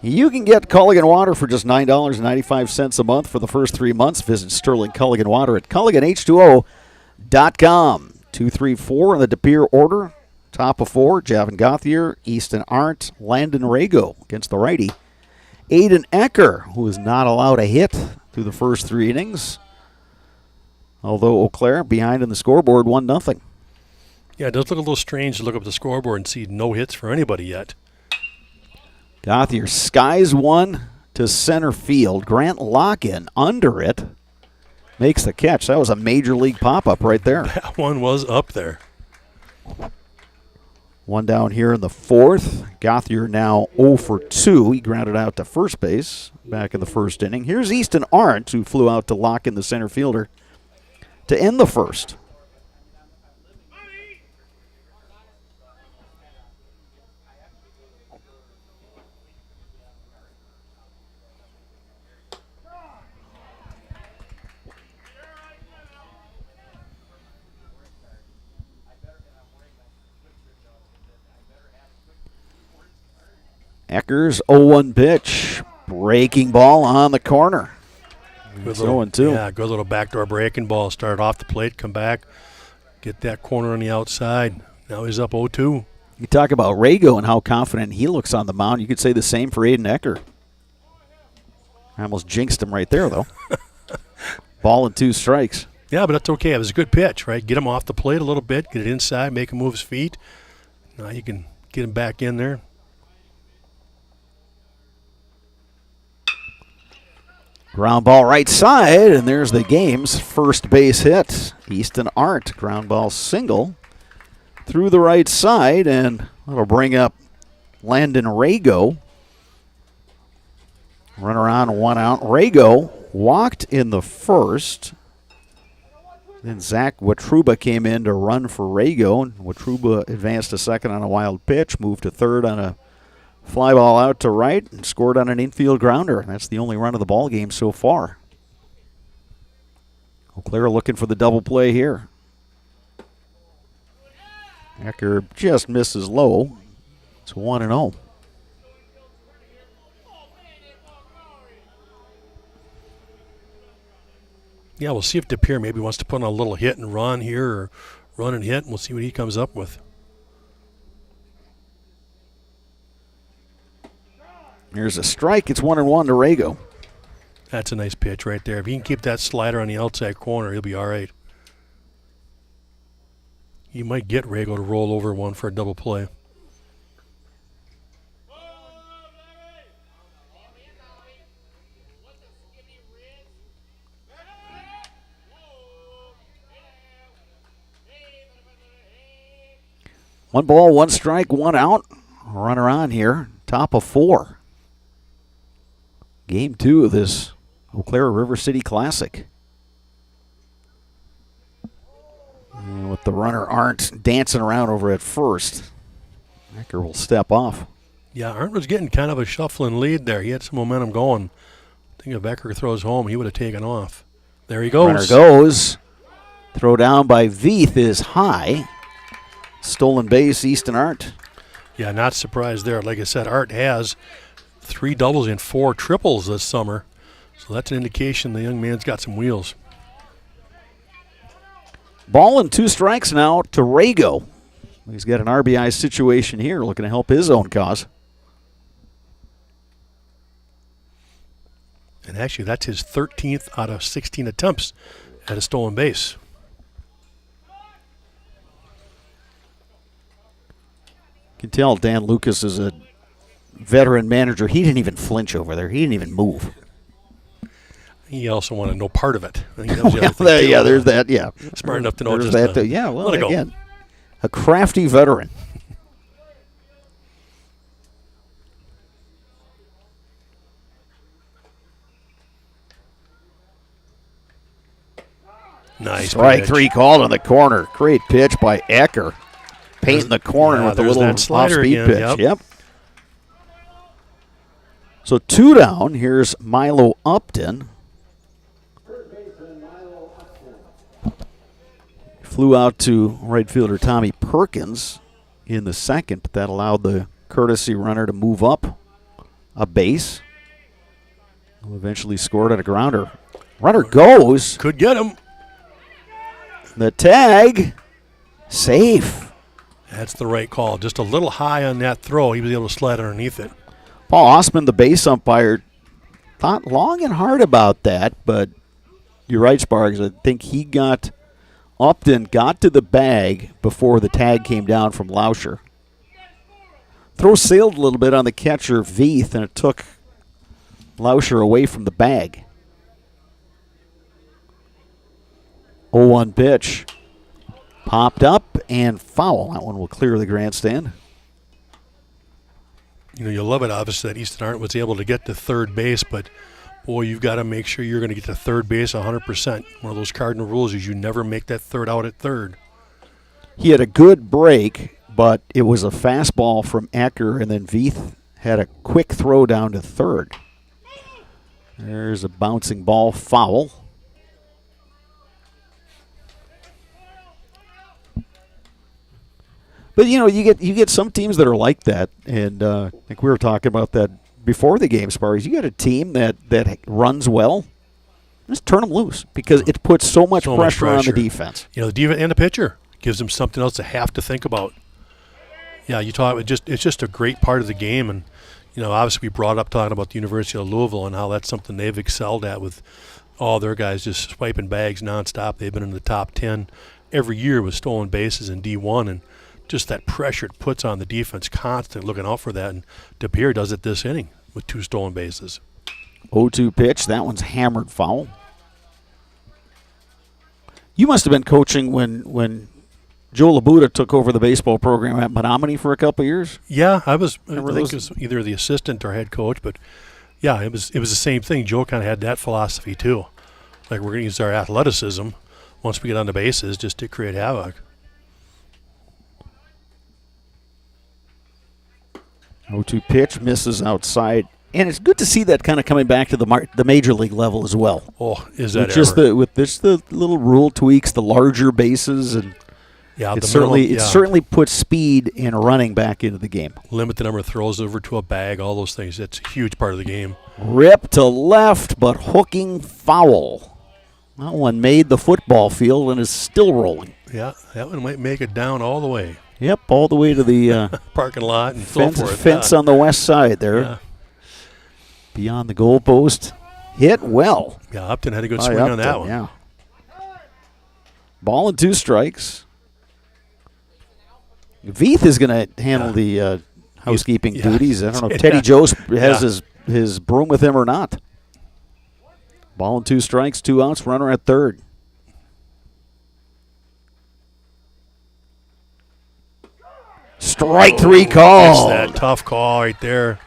You can get Culligan Water for just $9.95 a month for the first 3 months. Visit Sterling Culligan Water at CulliganH2O.com. 2-3-4 in the De Pere order. Top of 4, Javin Gauthier, Easton Arndt, Landon Rago against the righty. Aiden Ecker, who is not allowed a hit through the first 3 innings. Although Eau Claire behind in the scoreboard 1-0. Yeah, it does look a little strange to look up the scoreboard and see no hits for anybody yet. Gauthier skies one to center field. Grant Lock-in under it. Makes the catch. That was a major league pop-up right there. That one was up there. One down here in the 4th. Gauthier now 0 for 2. He grounded out to first base back in the first inning. Here's Easton Arndt, who flew out to lock in the center fielder to end the first. Eckers, 0-1 pitch. Breaking ball on the corner. Good 0-2. Yeah, good little backdoor breaking ball. Start off the plate, come back, get that corner on the outside. Now he's up 0-2. You talk about Rago and how confident he looks on the mound. You could say the same for Aiden Ecker. I almost jinxed him right there, though. Ball and 2 strikes. Yeah, but that's okay. It was a good pitch, right? Get him off the plate a little bit, get it inside, make him move his feet. Now you can get him back in there. Ground ball right side, and there's the game's first base hit. Easton Arndt, ground ball single through the right side, and that'll bring up Landon Rago. Runner on, 1 out. Rago walked in the first. Then Zach Watruba came in to run for Rago, and Watruba advanced to second on a wild pitch, moved to third on a fly ball out to right, and scored on an infield grounder. That's the only run of the ball game so far. Eau Claire looking for the double play here. Ecker just misses low. It's 1-0. Yeah, we'll see if DePere maybe wants to put on a little hit and run here, or run and hit, and we'll see what he comes up with. Here's a strike. It's 1-1 to Rago. That's a nice pitch right there. If he can keep that slider on the outside corner, he'll be all right. You might get Rago to roll over one for a double play. One ball, one strike, one out. Runner on here. Top of 4. Game 2 of this Eau Claire River City Classic. And with the runner Arndt dancing around over at first, Ecker will step off. Yeah, Arndt was getting kind of a shuffling lead there. He had some momentum going. I think if Ecker throws home, he would have taken off. There he goes. Runner goes. Throw down by Veith is high. Stolen base, Easton Arndt. Yeah, not surprised there. Like I said, Arndt has 3 doubles and 4 triples this summer. So that's an indication the young man's got some wheels. Ball and 2 strikes now to Rago. He's got an RBI situation here, looking to help his own cause. And actually, that's his 13th out of 16 attempts at a stolen base. You can tell Dan Lucas is a veteran manager. He didn't even flinch over there. He didn't even move. He also wanted no part of it. I think that was There's that. Yeah, smart enough to know there's just that. Yeah, well, let it again, go. A crafty veteran. Nice. Strike pitch. 3 called on the corner. Great pitch by Ecker. Painting the corner with a little off-speed pitch. Yep. So 2 down. Here's Milo Upton. Flew out to right fielder Tommy Perkins in the second, but that allowed the courtesy runner to move up a base. Eventually scored on a grounder. Runner goes. Could get him. The tag. Safe. That's the right call. Just a little high on that throw. He was able to slide underneath it. Paul Osman, the base umpire, thought long and hard about that, but you're right, Sparks. I think Upton got to the bag before the tag came down from Lauscher. Throw sailed a little bit on the catcher, Veith, and it took Lauscher away from the bag. 0-1 pitch. Popped up and foul. That one will clear the grandstand. You know, you'll love it, obviously, that Easton Arndt was able to get to third base, but, boy, you've got to make sure you're going to get to third base 100%. One of those cardinal rules is you never make that third out at third. He had a good break, but it was a fastball from Ecker, and then Veith had a quick throw down to third. There's a bouncing ball, foul. But, you know, you get some teams that are like that, and I think we were talking about that before the game, Sparks. You got a team that runs well, just turn them loose because it puts so much pressure on the defense. You know, the defense and the pitcher gives them something else to have to think about. Yeah, it's just a great part of the game, and, you know, obviously we brought up talking about the University of Louisville and how that's something they've excelled at with all their guys just swiping bags nonstop. They've been in the top 10 every year with stolen bases in D1, and just that pressure it puts on the defense, constantly looking out for that. And DePere does it this inning with 2 stolen bases. 0-2 pitch. That one's hammered foul. You must have been coaching when Joe Labuda took over the baseball program at Menominee for a couple of years. Yeah, I think it was either the assistant or head coach, but yeah, it was the same thing. Joe kind of had that philosophy too. Like, we're going to use our athleticism once we get on the bases just to create havoc. 0-2 pitch, misses outside. And it's good to see that kind of coming back to the major league level as well. Oh, is that with just the little rule tweaks, the larger bases, and Yeah, it certainly puts speed and running back into the game. Limit the number of throws over to a bag, all those things. That's a huge part of the game. Rip to left, but hooking foul. That one made the football field and is still rolling. Yeah, that one might make it down all the way. Yep, all the way to the parking lot and fence on the west side there. Yeah. Beyond the goalpost. Hit well. Yeah, Upton had a good swing on that one. Yeah. Ball and 2 strikes. Veith is going to handle the housekeeping duties. I don't know if Teddy Jost has his broom with him or not. Ball and 2 strikes, 2 outs, runner at third. Strike 3 call. That's that tough call right there.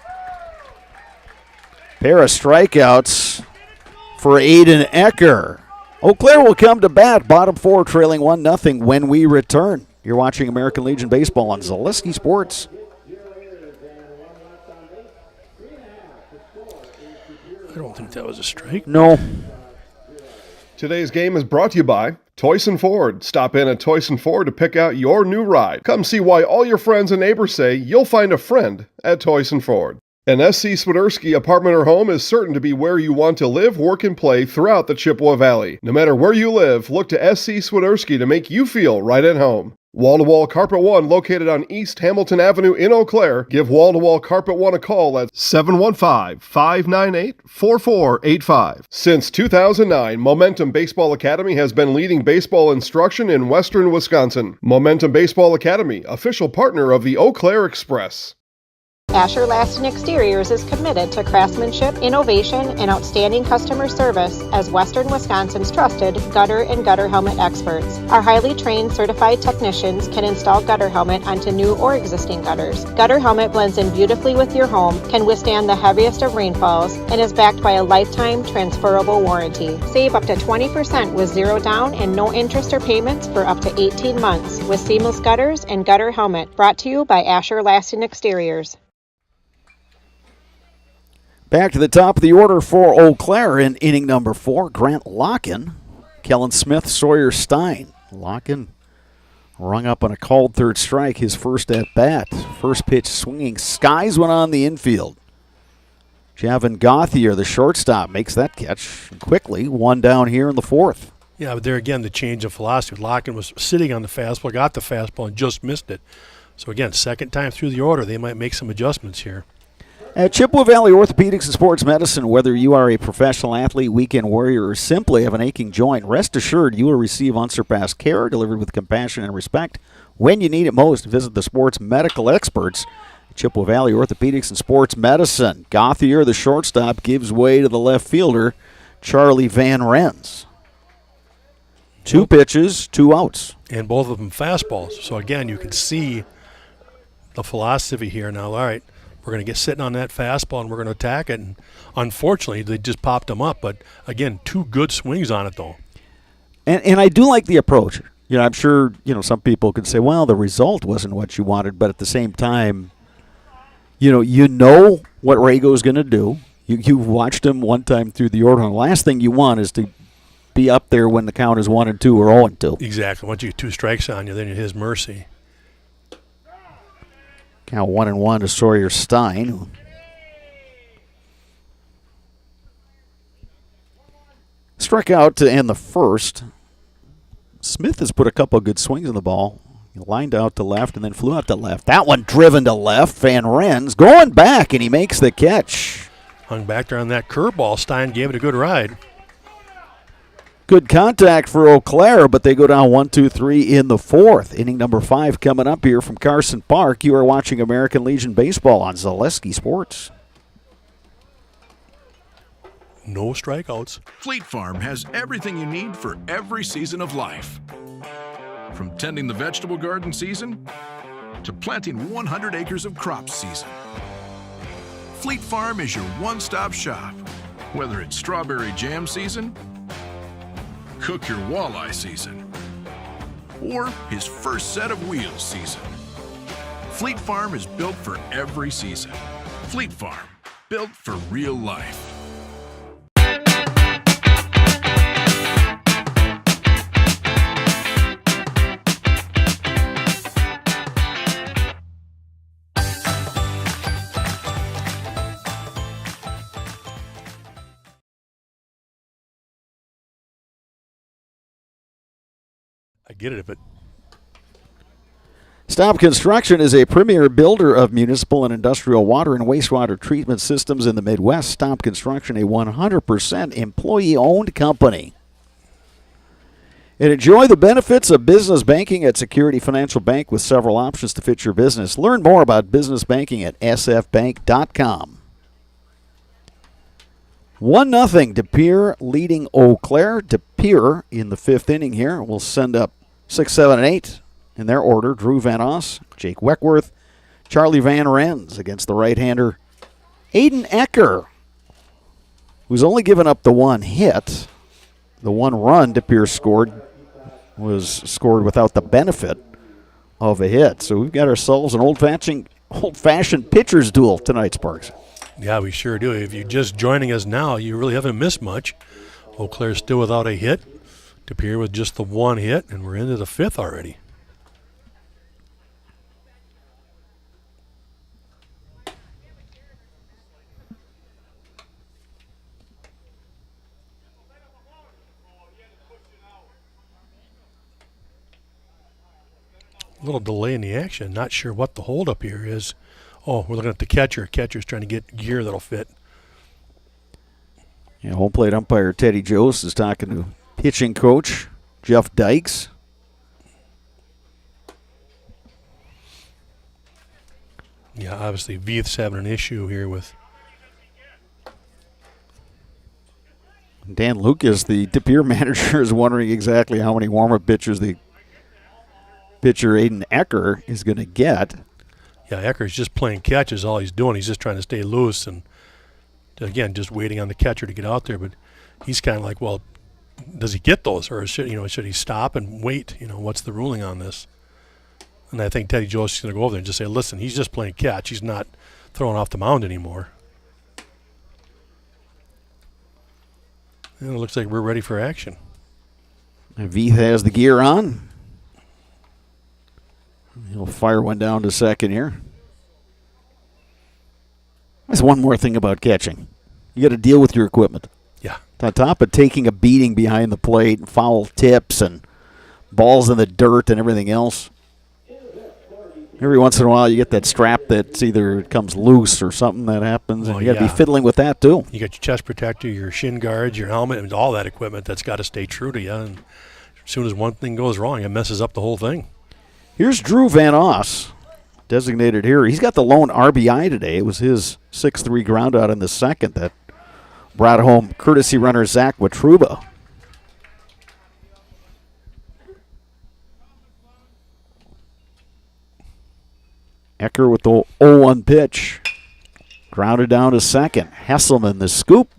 Pair of strikeouts for Aiden Ecker. Eau Claire will come to bat, bottom 4 trailing 1-0 when we return. You're watching American Legion Baseball on Zaleski Sports. I don't think that was a strike. No. Today's game is brought to you by Toyson Ford. Stop in at Toyson Ford to pick out your new ride. Come see why all your friends and neighbors say you'll find a friend at Toyson Ford. An SC Swiderski apartment or home is certain to be where you want to live, work, and play throughout the Chippewa Valley. No matter where you live, look to SC Swiderski to make you feel right at home. Wall-to-Wall Carpet One, located on East Hamilton Avenue in Eau Claire. Give Wall-to-Wall Carpet One a call at 715-598-4485. Since 2009, Momentum Baseball Academy has been leading baseball instruction in western Wisconsin. Momentum Baseball Academy, official partner of the Eau Claire Express. Asher Laston Exteriors is committed to craftsmanship, innovation, and outstanding customer service as Western Wisconsin's trusted gutter and gutter helmet experts. Our highly trained certified technicians can install gutter helmet onto new or existing gutters. Gutter helmet blends in beautifully with your home, can withstand the heaviest of rainfalls, and is backed by a lifetime transferable warranty. Save up to 20% with zero down and no interest or payments for up to 18 months with seamless gutters and gutter helmet. Brought to you by Asher Laston Exteriors. Back to the top of the order for Eau Claire in inning number 4. Grant Locken, Kellen Smith, Sawyer Stein. Locken rung up on a called third strike, his first at bat. First pitch swinging, skies one on the infield. Javin Gauthier, the shortstop, makes that catch quickly. 1 down here in the 4th. Yeah, but there again, the change of philosophy. Locken was sitting on the fastball, got the fastball, and just missed it. So again, second time through the order, they might make some adjustments here. At Chippewa Valley Orthopedics and Sports Medicine, whether you are a professional athlete, weekend warrior, or simply have an aching joint, rest assured you will receive unsurpassed care delivered with compassion and respect. When you need it most, visit the sports medical experts at Chippewa Valley Orthopedics and Sports Medicine. Gauthier, the shortstop, gives way to the left fielder, Charlie Van Rens. 2 pitches, 2 outs. And both of them fastballs. So again, you can see the philosophy here now. All right. We're going to get sitting on that fastball, and we're going to attack it. And unfortunately, they just popped them up. But, again, 2 good swings on it, though. And I do like the approach. You know, I'm sure, some people could say, well, the result wasn't what you wanted. But at the same time, you know what Rago's going to do. You've watched him one time through the order. And the last thing you want is to be up there when the count is 1-2 or 0-2. Exactly. Once you get 2 strikes on you, then you're his mercy. Count 1-1 to Sawyer Stein. Struck out to end the first. Smith has put a couple of good swings on the ball. He lined out to left and then flew out to left. That one driven to left. Van Rens going back, and he makes the catch. Hung back there on that curveball. Stein gave it a good ride. Good contact for Eau Claire, but they go down 1-2-3 in the 4th. Inning number 5 coming up here from Carson Park. You are watching American Legion Baseball on Zaleski Sports. No strikeouts. Fleet Farm has everything you need for every season of life. From tending the vegetable garden season to planting 100 acres of crops season. Fleet Farm is your one-stop shop. Whether it's strawberry jam season, cook your walleye season, or his first set of wheels season. Fleet Farm is built for every season. Fleet Farm, built for real life. I get it if it. Staub Construction is a premier builder of municipal and industrial water and wastewater treatment systems in the Midwest. Staub Construction, a 100% employee-owned company. And enjoy the benefits of business banking at Security Financial Bank with several options to fit your business. Learn more about business banking at sfbank.com. 1-0, De Pere leading Eau Claire. De Pere in the fifth inning here will send up 6, 7, and 8 in their order. Drew Van Oss, Jake Weckworth, Charlie Van Renz against the right-hander Aiden Ecker, who's only given up the one hit. The one run De Pere scored was scored without the benefit of a hit. So we've got ourselves an old-fashioned pitcher's duel tonight, Sparks. Yeah, we sure do. If you're just joining us now, you really haven't missed much. Eau Claire still without a hit. De Pere with just the one hit, and we're into the fifth already. A little delay in the action. Not sure what the holdup here is. Oh, we're looking at the catcher. Catcher's trying to get gear that'll fit. Yeah, home plate umpire Teddy Jost is talking to pitching coach Jeff Dykes. Yeah, obviously Veith's having an issue here with. Dan Lucas, the De Pere manager, is wondering exactly how many warm-up pitchers the pitcher Aiden Ecker is going to get. Yeah, Ecker's just playing catch is all he's doing. He's just trying to stay loose and, again, just waiting on the catcher to get out there. But he's kind of like, well, does he get those? Or should he stop and wait? What's the ruling on this? And I think Teddy Jost is going to go over there and just say, listen, he's just playing catch. He's not throwing off the mound anymore. And it looks like we're ready for action. And Veith has the gear on. He'll fire one down to second here. There's one more thing about catching. You got to deal with your equipment. Yeah. On top of taking a beating behind the plate, foul tips and balls in the dirt and everything else. Every once in a while you get that strap that's either comes loose or something that happens, and you got to be fiddling with that too. You got your chest protector, your shin guards, your helmet, and all that equipment that's got to stay true to you. And as soon as one thing goes wrong, it messes up the whole thing. Here's Drew Van Oss, designated here. He's got the lone RBI today. It was his 6-3 ground out in the second that brought home courtesy runner Zach Watruba. Ecker with the 0-1 pitch. Grounded down to second. Hesselman the scoop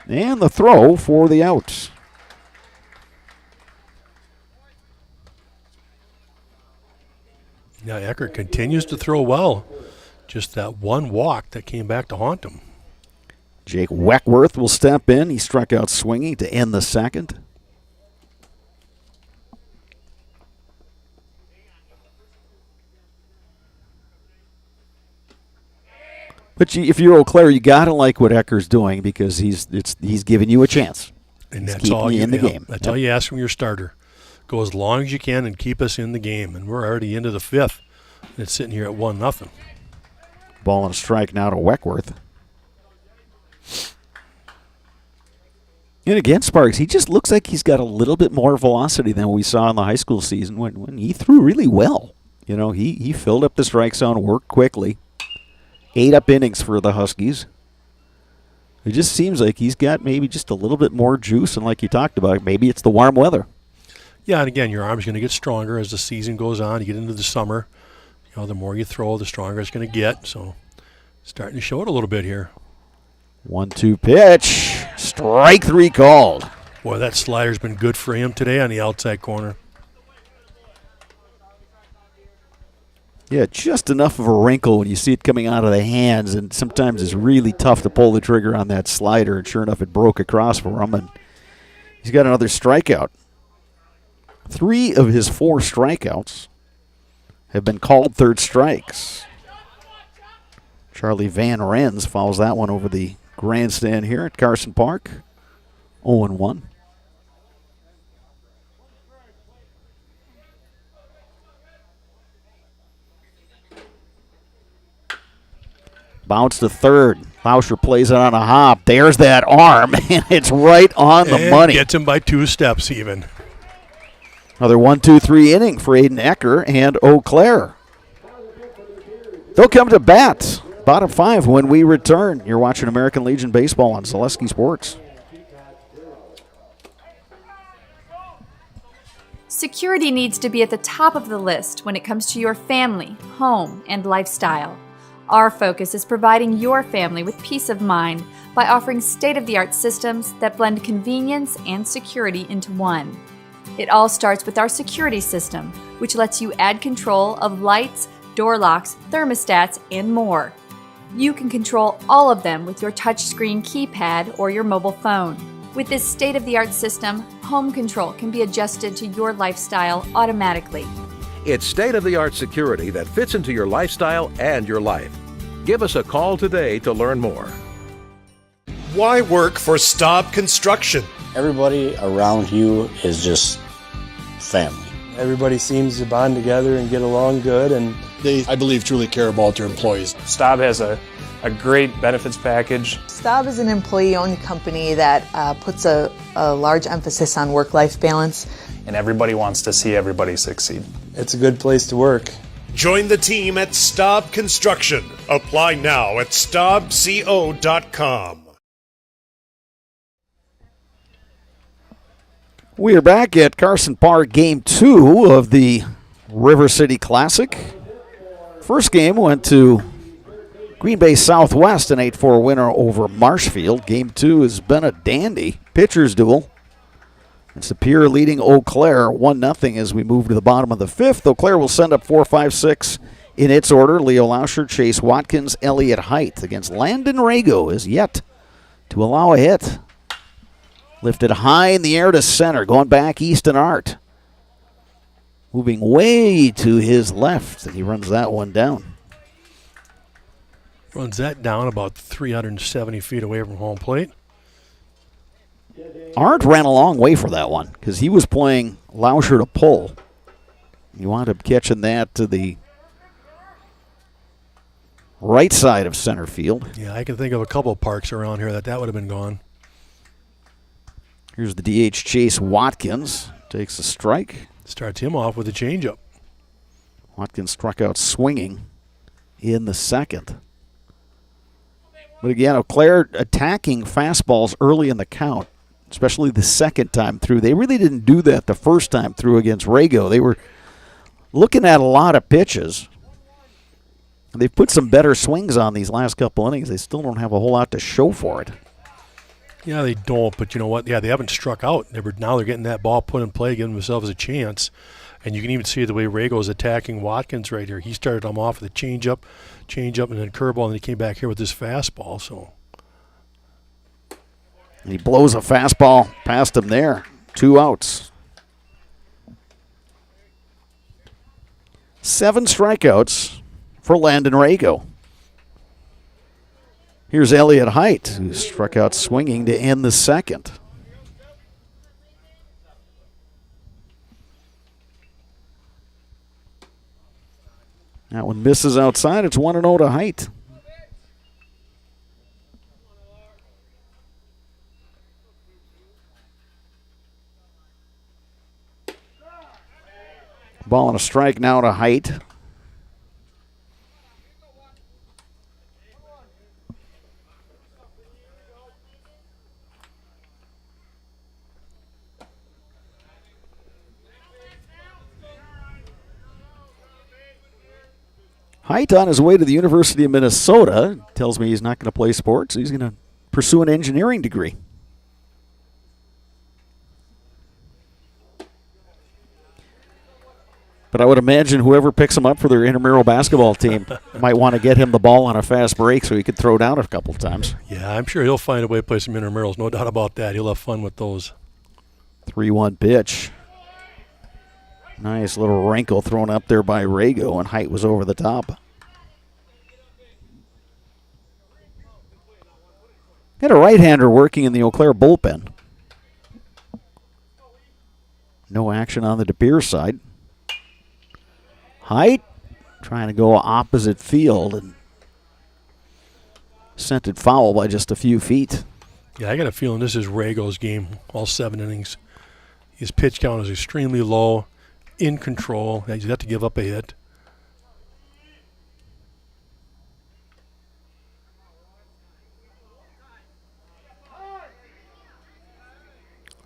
and the throw for the out. Yeah, Ecker continues to throw well. Just that one walk that came back to haunt him. Jake Weckworth will step in. He struck out swinging to end the second. But if you're Eau Claire, you gotta like what Ecker's doing because he's giving you a chance. And he's that's all you in the game. That's all you ask from your starter. Go as long as you can and keep us in the game. And we're already into the fifth. And it's sitting here at 1-0. Ball and a strike now to Weckworth. And again, Sparks, he just looks like he's got a little bit more velocity than we saw in the high school season when he threw really well. He filled up the strike zone, worked quickly. 8 up innings for the Huskies. It just seems like he's got maybe just a little bit more juice, and like you talked about, maybe it's the warm weather. Yeah, and again, your arm's going to get stronger as the season goes on. You get into the summer, the more you throw, the stronger it's going to get. So, starting to show it a little bit here. 1-2 pitch. Strike 3 called. Boy, that slider's been good for him today on the outside corner. Yeah, just enough of a wrinkle when you see it coming out of the hands, and sometimes it's really tough to pull the trigger on that slider, and sure enough, it broke across for him, and he's got another strikeout. 3 of his 4 strikeouts have been called third strikes. Charlie Van Renz fouls that one over the grandstand here at Carson Park. 0-1. Bounce to third. Lauscher plays it on a hop. There's that arm, and it's right on the and money. Gets him by 2 steps even. Another 1-2-3 inning for Aiden Ecker and Eau Claire. They'll come to bat. Bottom 5 when we return. You're watching American Legion Baseball on Zaleski Sports. Security needs to be at the top of the list when it comes to your family, home, and lifestyle. Our focus is providing your family with peace of mind by offering state-of-the-art systems that blend convenience and security into one. It all starts with our security system, which lets you add control of lights, door locks, thermostats, and more. You can control all of them with your touchscreen keypad or your mobile phone. With this state-of-the-art system, home control can be adjusted to your lifestyle automatically. It's state-of-the-art security that fits into your lifestyle and your life. Give us a call today to learn more. Why work for Staub Construction? Everybody around you is just family. Everybody seems to bond together and get along good, and They, I believe, truly care about their employees. Staub has a great benefits package. Staub is an employee-owned company that puts a large emphasis on work-life balance. And everybody wants to see everybody succeed. it's a good place to work. Join the team at Staub Construction. Apply now at staubco.com. We are back at Carson Park, Game 2 of the River City Classic. First game went to Green Bay Southwest, an 8-4 winner over Marshfield. Game 2 has been a dandy pitcher's duel. It's the Pere leading Eau Claire 1-0 as we move to the bottom of the 5th. Eau Claire will send up 4-5-6 in its order. Leo Lauscher, Chase Watkins, Elliott Height against Landon Rago is yet to allow a hit. Lifted high in the air to center, going back Easton Art. Moving way to his left, and he runs that one down. Runs that down about 370 feet away from home plate. Art ran a long way for that one because he was playing Lauscher to pull. He wound up catching that to the right side of center field. Yeah, I can think of a couple of parks around here that would have been gone. Here's the DH Chase Watkins. Takes a strike. Starts him off with a changeup. Watkins struck out swinging in the second. But again, Eau Claire attacking fastballs early in the count, especially the second time through. They really didn't do that the first time through against Rago. They were looking at a lot of pitches. They've put some better swings on these last couple innings. They still don't have a whole lot to show for it. Yeah, they don't, but you know what? Yeah, they haven't struck out. Now they're getting that ball put in play, giving themselves a chance. And you can even see the way Rago's attacking Watkins right here. He started him off with a changeup, and then curveball, and he came back here with this fastball. So, and he blows a fastball past him there. 2 outs. 7 strikeouts for Landon Rago. Here's Elliott Height, who struck out swinging to end the second. That one misses outside. It's 1-0 to Height. Ball and a strike now to Height. Height on his way to the University of Minnesota. Tells me he's not going to play sports. He's going to pursue an engineering degree. But I would imagine whoever picks him up for their intramural basketball team might want to get him the ball on a fast break so he could throw down a couple times. yeah, I'm sure he'll find a way to play some intramurals. No doubt about that. He'll have fun with those. 3-1 pitch. Nice little wrinkle thrown up there by Rago, and Height was over the top. Got a right-hander working in the Eau Claire bullpen. No action on the De Pere side. Height trying to go opposite field, and scented foul by just a few feet. Yeah, I got a feeling this is Rago's game, all 7 innings. His pitch count is extremely low, in control. He's got to give up a hit.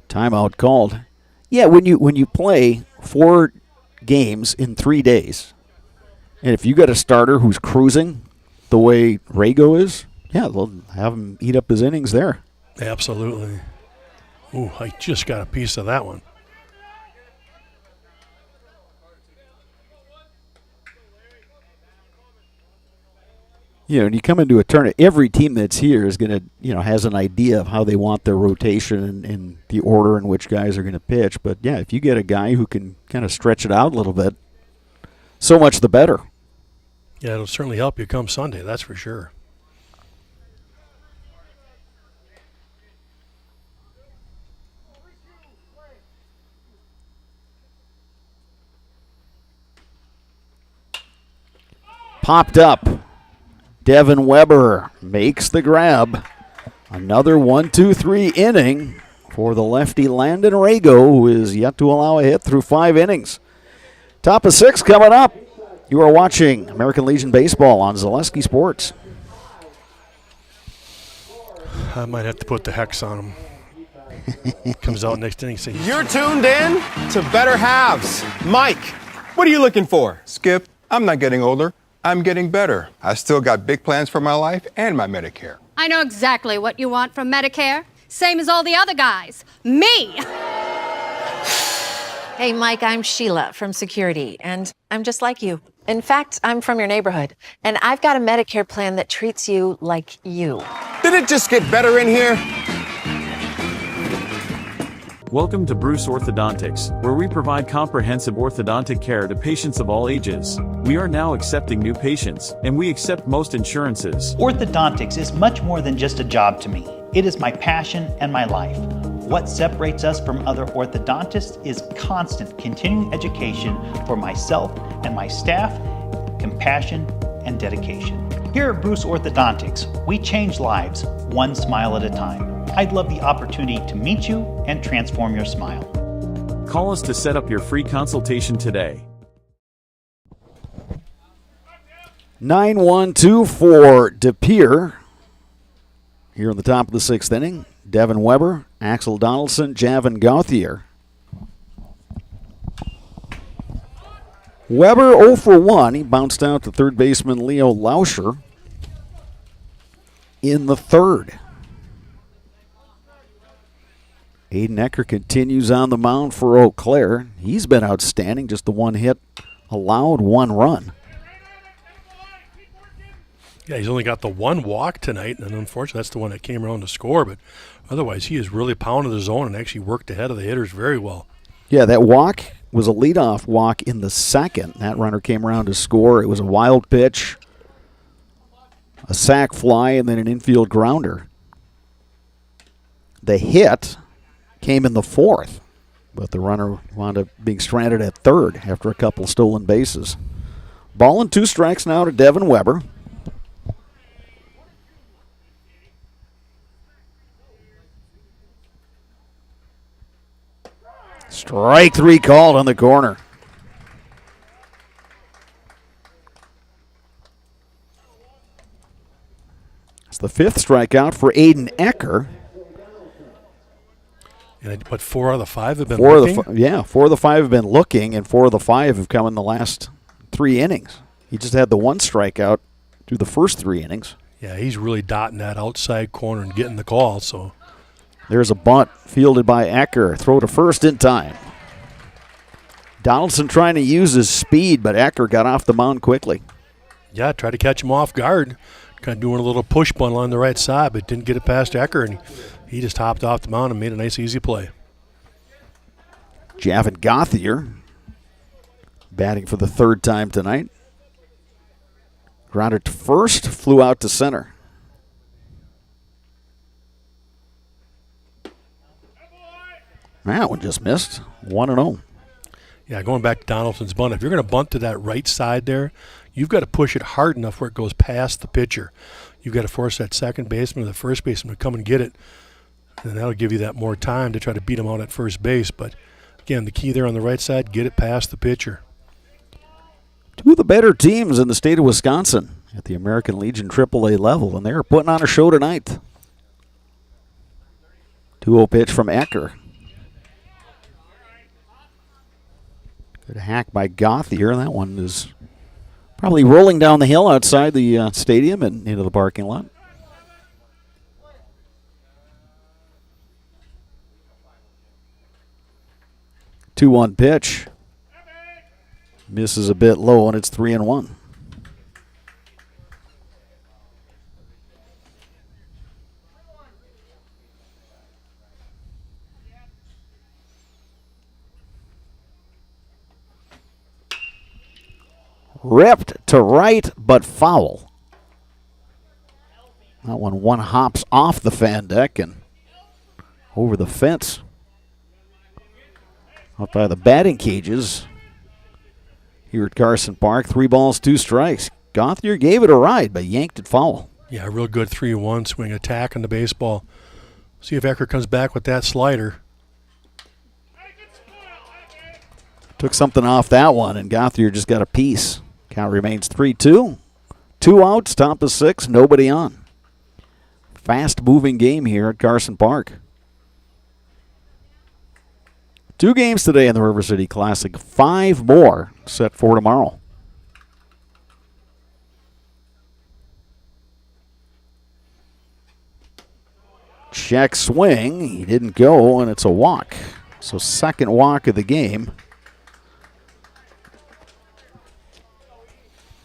Timeout called. Yeah, when you play 4 games in 3 days, and if you got a starter who's cruising the way Rago is, yeah, they'll have him eat up his innings there. Absolutely. Ooh, I just got a piece of that one. You know, and you come into a tournament, every team that's here is going to, has an idea of how they want their rotation and the order in which guys are going to pitch. But, yeah, if you get a guy who can kind of stretch it out a little bit, so much the better. Yeah, it'll certainly help you come Sunday, that's for sure. Popped up. Devin Weber makes the grab. Another 1-2-3 inning for the lefty Landon Rago, who is yet to allow a hit through 5 innings. Top of 6 coming up. You are watching American Legion Baseball on Zaleski Sports. I might have to put the hex on him. Comes out next inning. You're tuned in to Better Halves. Mike, what are you looking for? Skip, I'm not getting older. I'm getting better. I still got big plans for my life and my Medicare. I know exactly what you want from Medicare. Same as all the other guys. Me! Hey, Mike, I'm Sheila from Security, and I'm just like you. In fact, I'm from your neighborhood, and I've got a Medicare plan that treats you like you. Did it just get better in here? Welcome to Bruce Orthodontics, where we provide comprehensive orthodontic care to patients of all ages. We are now accepting new patients, and we accept most insurances. Orthodontics is much more than just a job to me. It is my passion and my life. What separates us from other orthodontists is constant continuing education for myself and my staff, compassion, and dedication. Here at Bruce Orthodontics, we change lives one smile at a time. I'd love the opportunity to meet you and transform your smile. Call us to set up your free consultation today. 9-1-2 for DePere. Here in the top of the 6th inning, Devin Weber, Axel Donaldson, Javin Gauthier. Weber 0 for 1. He bounced out to third baseman Leo Lauscher in the 3rd. Aiden Ecker continues on the mound for Eau Claire. He's been outstanding, just the 1 hit, allowed 1 run. Yeah, he's only got the 1 walk tonight, and unfortunately that's the one that came around to score, but otherwise he has really pounded the zone and actually worked ahead of the hitters very well. Yeah, that walk was a leadoff walk in the 2nd. That runner came around to score. It was a wild pitch, a sac fly, and then an infield grounder. The hit came in the 4th, but the runner wound up being stranded at 3rd after a couple stolen bases. Ball and 2 strikes now to Devin Weber. Strike 3 called on the corner. It's the 5th strikeout for Aiden Ecker. But 4 out of the 5 have been looking? 4 of the 5 have been looking, and 4 of the 5 have come in the last 3 innings. He just had the 1 strikeout through the first 3 innings. Yeah, he's really dotting that outside corner and getting the call. So there's a bunt fielded by Ecker. Throw to first in time. Donaldson trying to use his speed, but Ecker got off the mound quickly. Yeah, tried to catch him off guard. Kind of doing a little push bunt on the right side, but didn't get it past Ecker, and he just hopped off the mound and made a nice, easy play. Javin Gauthier batting for the 3rd time tonight. Grounded to first, flew out to center. That one just missed. 1-0. Yeah, going back to Donaldson's bunt, if you're going to bunt to that right side there, you've got to push it hard enough where it goes past the pitcher. You've got to force that second baseman or the first baseman to come and get it, and that'll give you that more time to try to beat him out at first base. But, again, the key there on the right side, get it past the pitcher. Two of the better teams in the state of Wisconsin at the American Legion AAA level, and they're putting on a show tonight. 2-0 pitch from Ecker. Good hack by Gauthier. That one is probably rolling down the hill outside the stadium and into the parking lot. Two-one pitch. Misses a bit low, and it's 3-1. Ripped to right, but foul. That one hops off the fan deck and over the fence. Up by the batting cages here at Carson Park. 3 balls, 2 strikes. Gauthier gave it a ride, but yanked it foul. Yeah, real good 3-1 swing attack on the baseball. See if Ecker comes back with that slider. Took something off that one, and Gauthier just got a piece. Count remains 3-2. 2 outs, top of 6, nobody on. Fast-moving game here at Carson Park. 2 games today in the River City Classic. 5 more set for tomorrow. Check swing. He didn't go, and it's a walk. So second walk of the game.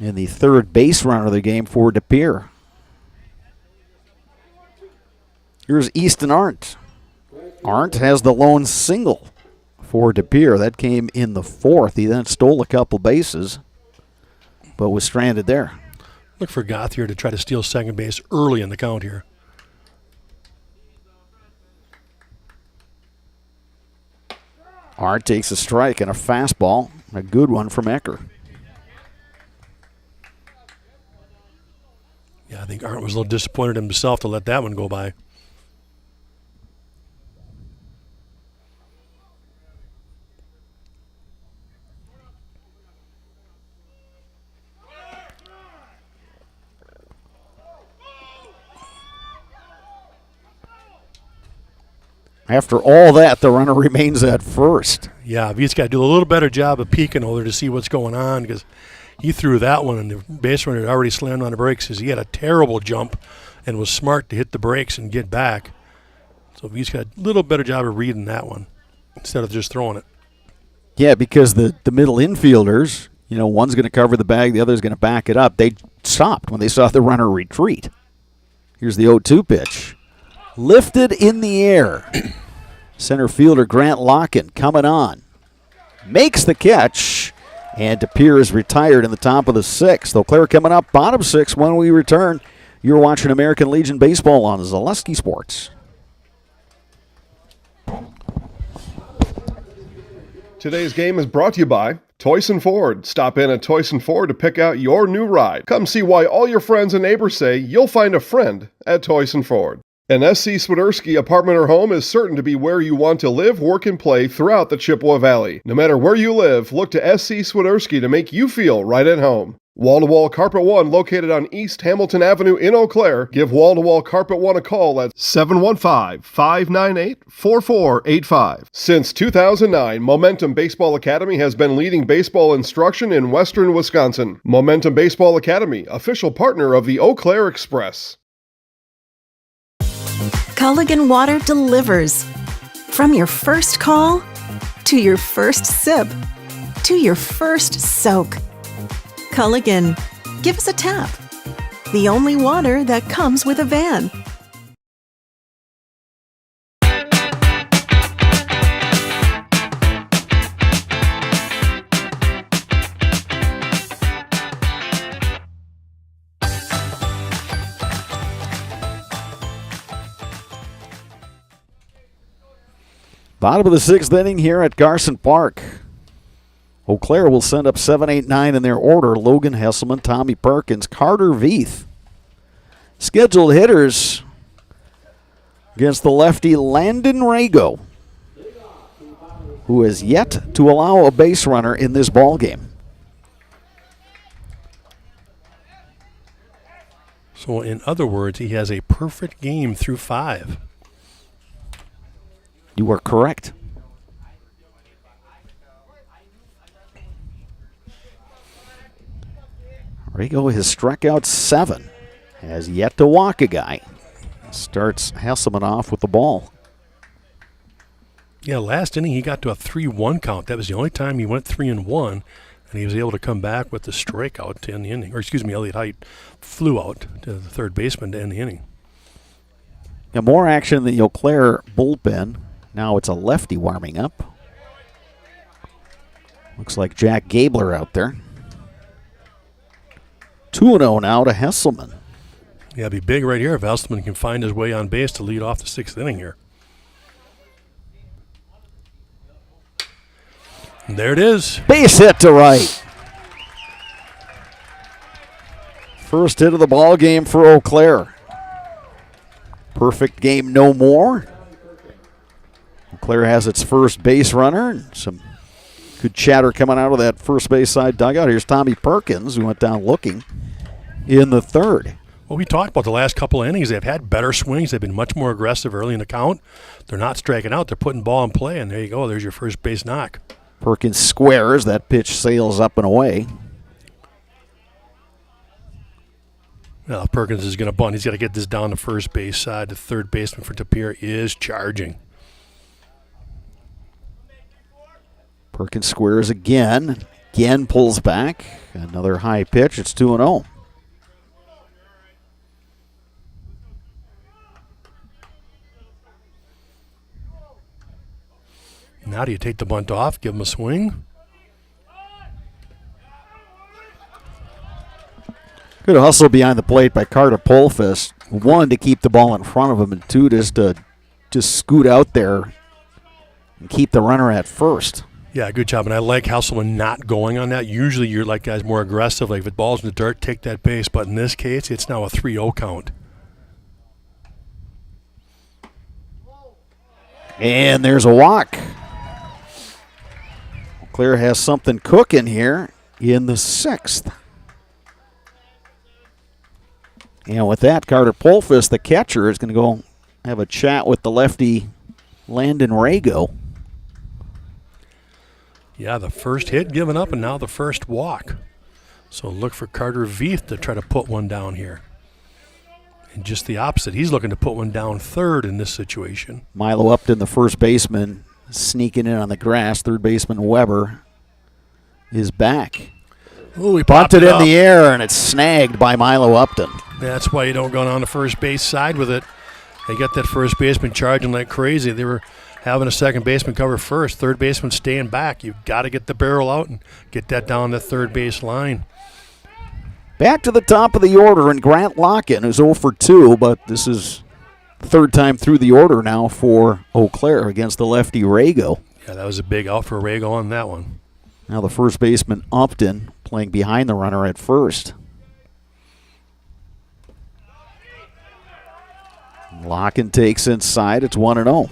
And the third base runner of the game for DePere. Here's Easton Arndt. Arndt has the lone single for DePere. That came in the 4th. He then stole a couple bases, but was stranded there. Look for Gauthier to try to steal second base early in the count here. Arndt takes a strike and a fastball. A good one from Ecker. Yeah, I think Arndt was a little disappointed in himself to let that one go by. After all that, the runner remains at first. Yeah, he's got to do a little better job of peeking over to see what's going on, because he threw that one and the base runner had already slammed on the brakes because he had a terrible jump and was smart to hit the brakes and get back. So he's got a little better job of reading that one instead of just throwing it. Yeah, because the middle infielders, one's going to cover the bag, the other's going to back it up. They stopped when they saw the runner retreat. Here's the 0-2 pitch. Lifted in the air. Center fielder Grant Locken coming on. Makes the catch. And DePere is retired in the top of the 6th. Eau Claire coming up, bottom 6 when we return. You're watching American Legion Baseball on Zaleski Sports. Today's game is brought to you by Toyson Ford. Stop in at Toyson Ford to pick out your new ride. Come see why all your friends and neighbors say you'll find a friend at Toyson Ford. An SC Swiderski apartment or home is certain to be where you want to live, work, and play throughout the Chippewa Valley. No matter where you live, look to SC Swiderski to make you feel right at home. Wall-to-Wall Carpet One, located on East Hamilton Avenue in Eau Claire. Give Wall-to-Wall Carpet One a call at 715-598-4485. Since 2009, Momentum Baseball Academy has been leading baseball instruction in western Wisconsin. Momentum Baseball Academy, official partner of the Eau Claire Express. Culligan Water delivers. From your first call, to your first sip, to your first soak. Culligan, give us a tap. The only water that comes with a van. Bottom of the 6th inning here at Carson Park. Eau Claire will send up 7, 8, 9 in their order. Logan Hesselman, Tommy Perkins, Carter Veith. Scheduled hitters against the lefty Landon Rago, who has yet to allow a base runner in this ball game. So in other words, he has a perfect game through 5. You are correct. Rago has struck out 7. Has yet to walk a guy. Starts Hasselman off with the ball. Yeah, last inning he got to a 3-1 count. That was the only time he went 3-1, and he was able to come back with the strikeout to end the inning. Or excuse me, Elliot Height flew out to the third baseman to end the inning. Yeah, more action in the Eau Claire bullpen. Now it's a lefty warming up. Looks like Jack Gabler out there. 2-0 now to Hesselman. Yeah, it'd be big right here if Hesselman can find his way on base to lead off the 6th inning here. And there it is. Base hit to right. First hit of the ball game for Eau Claire. Perfect game no more. Eau Claire has its first base runner. And some good chatter coming out of that first base side dugout. Here's Tommy Perkins, who went down looking in the 3rd. Well, we talked about the last couple of innings. They've had better swings. They've been much more aggressive early in the count. They're not striking out. They're putting ball in play, and there you go. There's your first base knock. Perkins squares. That pitch sails up and away. Well, Perkins is going to bunt. He's got to get this down the first base side. The third baseman for Pere is charging. Perkins squares again. Again pulls back. Another high pitch. It's 2-0. Now do you take the bunt off, give him a swing? Good hustle behind the plate by Carter Polfus. 1, to keep the ball in front of him, and 2, just to scoot out there and keep the runner at first. Yeah, good job. And I like Hasselman not going on that. Usually you're like guys more aggressive. Like if the ball's in the dirt, take that base. But in this case, it's now a 3-0 count. And there's a walk. Claire has something cooking here in the 6th. And with that, Carter Polfus, the catcher, is going to go have a chat with the lefty Landon Rago. Yeah, the first hit given up and now the first walk. So look for Carter Veith to try to put one down here. And just the opposite. He's looking to put one down 3rd in this situation. Milo Upton, the first baseman, sneaking in on the grass. Third baseman Weber is back. Ooh, he bunted it in the air, and it's snagged by Milo Upton. That's why you don't go on the first base side with it. They got that first baseman charging like crazy. They were having a second baseman cover first. Third baseman staying back. You've got to get the barrel out and get that down the third base line. Back to the top of the order, and Grant Locken, who's 0 for 2, but this is third time through the order now for Eau Claire against the lefty Rago. Yeah, that was a big out for Rago on that one. Now the first baseman Upton playing behind the runner at first. Locken takes inside. It's 1-0.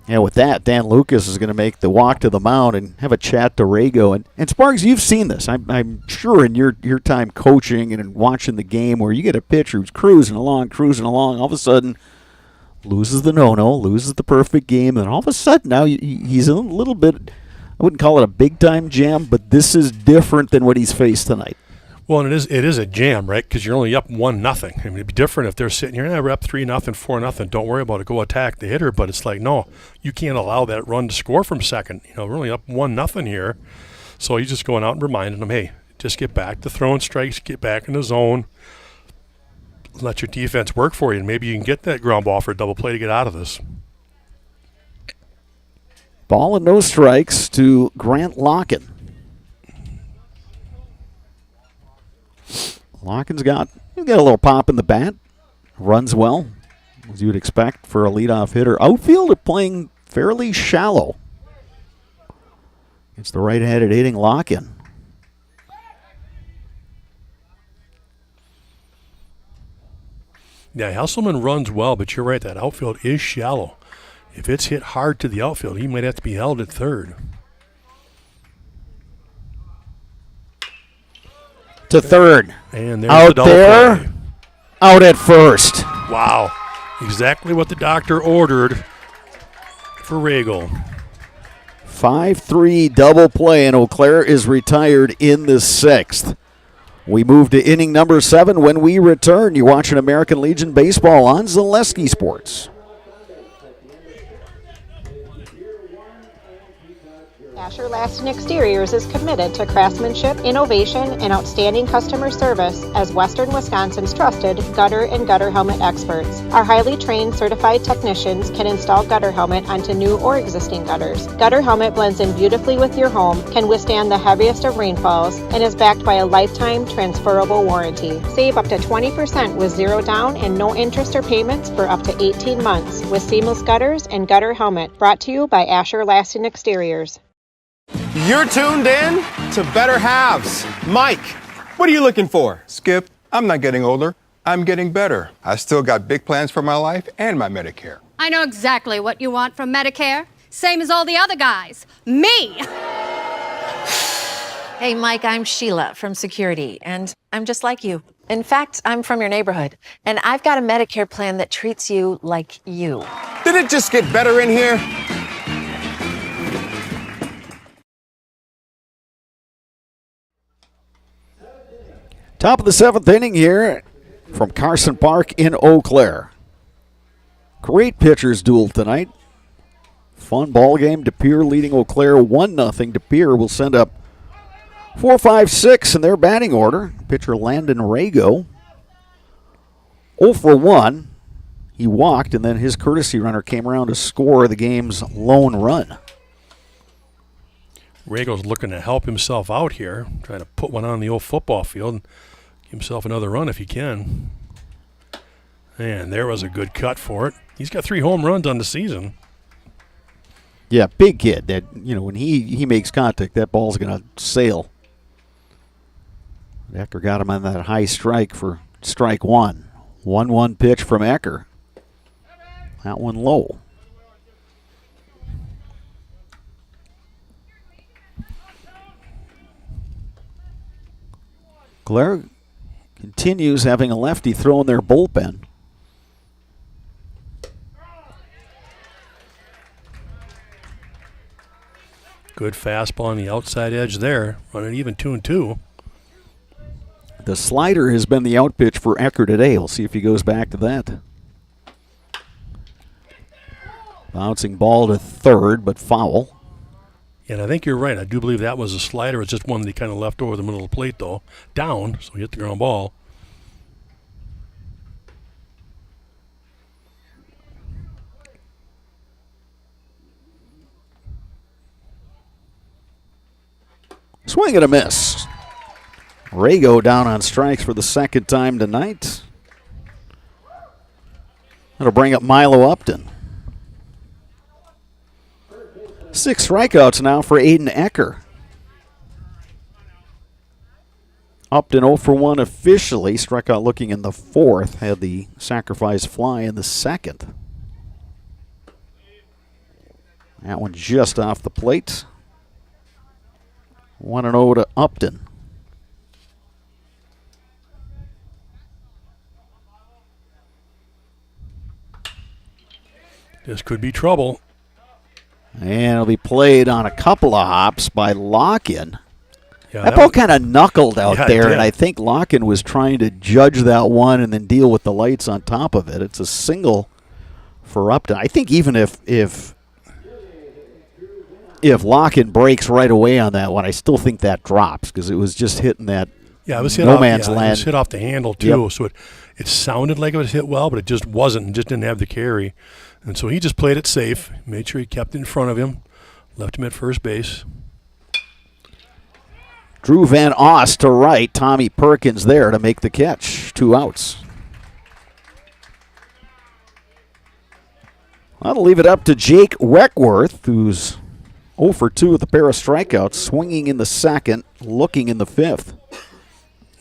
And with that, Dan Lucas is going to make the walk to the mound and have a chat to Rago. And Sparks, you've seen this. I'm sure in your time coaching and watching the game where you get a pitcher who's cruising along, all of a sudden loses the no-no, loses the perfect game, and all of a sudden now he's a little bit, I wouldn't call it a big-time jam, but this is different than what he's faced tonight. Well, and it is a jam, right? Because you're only up 1-0. I mean, it'd be different if they're sitting here, we're up 3-0, 4-0. Don't worry about it. Go attack the hitter. But it's like, no, you can't allow that run to score from second. We're only up 1-0 here. So he's just going out and reminding them, hey, just get back to throwing strikes, get back in the zone, let your defense work for you, and maybe you can get that ground ball for a double play to get out of this. Ball and no strikes to Grant Locken. Locken's got a little pop in the bat. Runs well, as you would expect for a leadoff hitter. Outfield are playing fairly shallow. It's the right-handed hitting Lock-in. Yeah, Hesselman runs well, but you're right, that outfield is shallow. If it's hit hard to the outfield, he might have to be held at third. To third. And there's out the double there, play. Out at first. Wow. Exactly what the doctor ordered for Regal. 5-3 double play, and Eau Claire is retired in the 6th. We move to inning number 7 when we return. You're watching American Legion Baseball on Zaleski Sports. Asher Lasting Exteriors is committed to craftsmanship, innovation, and outstanding customer service as Western Wisconsin's trusted gutter and gutter helmet experts. Our highly trained certified technicians can install gutter helmet onto new or existing gutters. Gutter helmet blends in beautifully with your home, can withstand the heaviest of rainfalls, and is backed by a lifetime transferable warranty. Save up to 20% with zero down and no interest or payments for up to 18 months with seamless gutters and gutter helmet. Brought to you by Asher Lasting Exteriors. You're tuned in to Better Halves. Mike, what are you looking for? Skip, I'm not getting older. I'm getting better. I still got big plans for my life and my Medicare. I know exactly what you want from Medicare. Same as all the other guys. Me! Hey, Mike, I'm Sheila from Security, and I'm just like you. In fact, I'm from your neighborhood, and I've got a Medicare plan that treats you like you. Did it just get better in here? Top of the 7th inning here from Carson Park in Eau Claire. Great pitchers duel tonight. Fun ball game. De Pere leading Eau Claire 1-0. De Pere will send up 4, 5, 6 in their batting order. Pitcher Landon Rago 0 for 1. He walked, and then his courtesy runner came around to score the game's lone run. Rago's looking to help himself out here, trying to put one on the old football field and give himself another run if he can. And there was a good cut for it. He's got 3 home runs on the season. Yeah, big kid. That, you know, when he makes contact, that ball's going to sail. Ecker got him on that high strike for strike 1. 1-1 pitch from Ecker. That one low. Claire continues having a lefty throw in their bullpen. Good fastball on the outside edge there, running even 2-2. The slider has been the out pitch for Ecker today. We'll see if he goes back to that. Bouncing ball to third, but foul. And I think you're right. I do believe that was a slider. It's just one that he kind of left over the middle of the plate, though. Down, so he hit the ground ball. Swing and a miss. Rago down on strikes for the second time tonight. That'll bring up Milo Upton. 6 strikeouts now for Aiden Ecker. Upton 0 for 1 officially. Struck out looking in the 4th. Had the sacrifice fly in the 2nd. That one just off the plate. 1-0 to Upton. This could be trouble. And it'll be played on a couple of hops by Lock-in. Yeah, that ball kind of knuckled out there, and I think Lock-in was trying to judge that one and then deal with the lights on top of it. It's a single for Upton. I think even if Lock-in breaks right away on that one, I still think that drops because it was just hitting that it was hit no off, man's land. It was hit off the handle, too, so it sounded like it was hit well, but it just wasn't and just didn't have the carry. And so he just played it safe, made sure he kept it in front of him, left him at first base. Drew Van Ost to right, Tommy Perkins there to make the catch. 2 outs. I'll leave it up to Jake Weckworth, who's 0 for 2 with a pair of strikeouts, swinging in the second, looking in the fifth.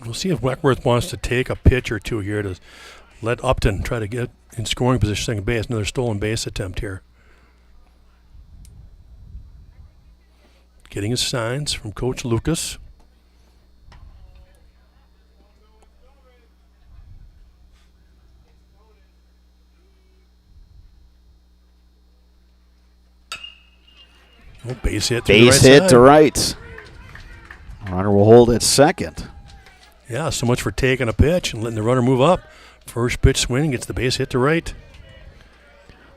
We'll see if Weckworth wants to take a pitch or two here to let Upton try to get in scoring position second base. Another stolen base attempt here. Getting his signs from Coach Lucas. Oh, base hit to the right Base hit side. to right. Runner will hold at second. Yeah, so much for taking a pitch and letting the runner move up. First pitch swing gets the base hit to right.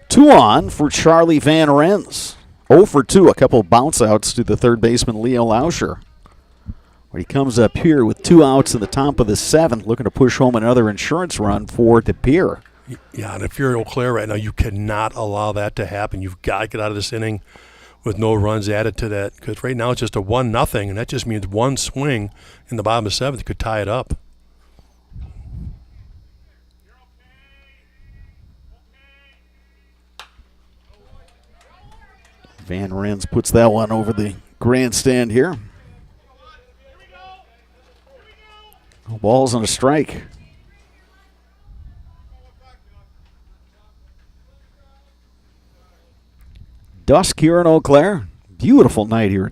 2 on for Charlie Van Rens. 0 for 2, a couple bounce outs to the third baseman Leo Lauscher. Where he comes up here with 2 outs in the top of the 7th, looking to push home another insurance run for Pere. Yeah, and if you're Eau Claire right now, you cannot allow that to happen. You've got to get out of this inning with no runs added to that, because right now it's just a 1-0, and that just means one swing in the bottom of the 7th could tie it up. Van Rens puts that one over the grandstand here. No balls and a strike. Dusk here in Eau Claire. Beautiful night here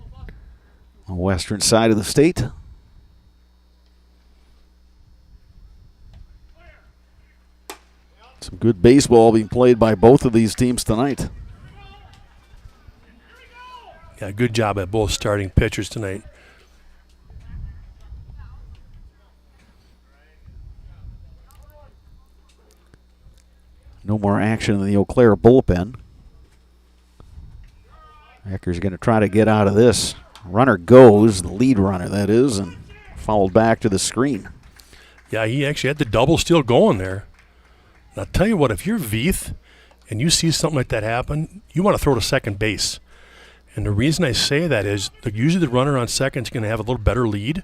on the western side of the state. Some good baseball being played by both of these teams tonight. Yeah, good job at both starting pitchers tonight. No more action in the Eau Claire bullpen. Ecker's going to try to get out of this. Runner goes, the lead runner that is, and fouled back to the screen. Yeah, he actually had the double still going there. And I'll tell you what, if you're Veith and you see something like that happen, you want to throw to second base. And the reason I say that is that usually the runner on second is going to have a little better lead,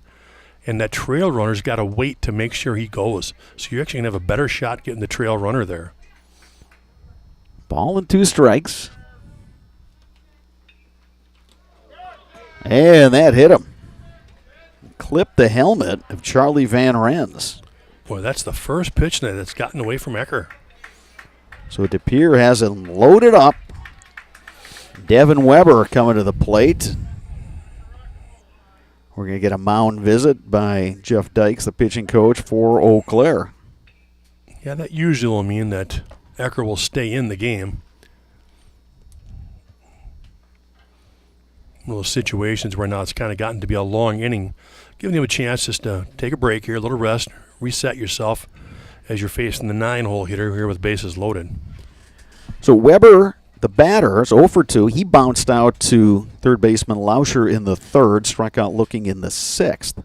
and that trail runner's got to wait to make sure he goes. So you're actually going to have a better shot getting the trail runner there. Ball and 2 strikes. And that hit him. Clipped the helmet of Charlie Van Rens. Boy, that's the first pitch that's gotten away from Ecker. So Pere has it loaded up. Devin Weber coming to the plate. We're going to get a mound visit by Jeff Dykes, the pitching coach for Eau Claire. Yeah, that usually will mean that Ecker will stay in the game. One of those situations where now it's kind of gotten to be a long inning, giving him a chance just to take a break here, a little rest, reset yourself as you're facing the 9-hole hitter here with bases loaded. So Weber, the batter, is 0 for 2. He bounced out to third baseman Lauscher in the 3rd, struck out looking in the 6th.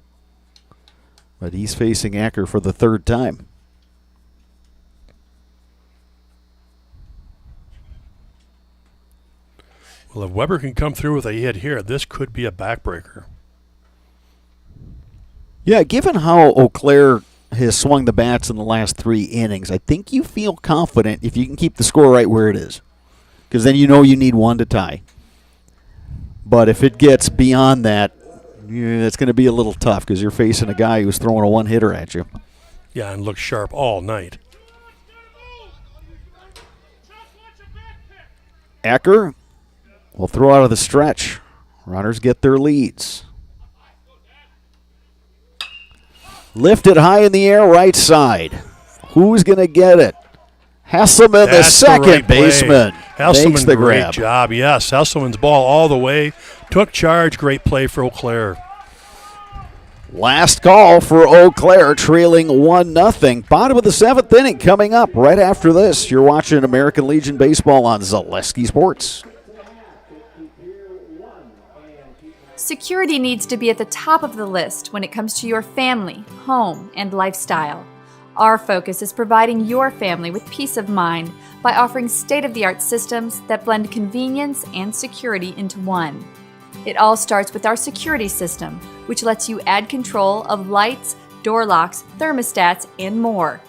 But he's facing Ecker for the 3rd time. Well, if Weber can come through with a hit here, this could be a backbreaker. Yeah, given how Eau Claire has swung the bats in the last 3 innings, I think you feel confident if you can keep the score right where it is. Because then you know you need one to tie. But if it gets beyond that, it's going to be a little tough because you're facing a guy who's throwing a one-hitter at you. Yeah, and looks sharp all night. Ecker will throw out of the stretch. Runners get their leads. Lifted high in the air, right side. Who's going to get it? Hesselman, the second baseman, makes the grab. Great job. Yes, Hesselman's ball all the way. Took charge. Great play for Eau Claire. Last call for Eau Claire, trailing 1-0. Bottom of the 7th inning coming up right after this. You're watching American Legion Baseball on Zaleski Sports. Security needs to be at the top of the list when it comes to your family, home, and lifestyle. Our focus is providing your family with peace of mind by offering state-of-the-art systems that blend convenience and security into one. It all starts with our security system, which lets you add control of lights, door locks, thermostats, and more.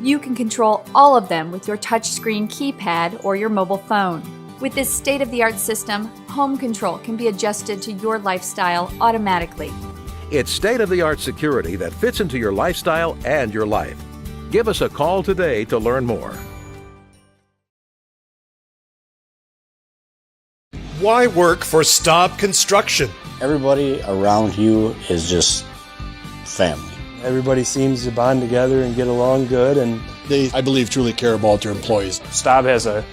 You can control all of them with your touchscreen keypad or your mobile phone. With this state-of-the-art system, home control can be adjusted to your lifestyle automatically. It's state-of-the-art security that fits into your lifestyle and your life. Give us a call today to learn more. Why work for Staub Construction? Everybody around you is just family. Everybody seems to bond together and get along good, and They, I believe, truly care about their employees. Staub has a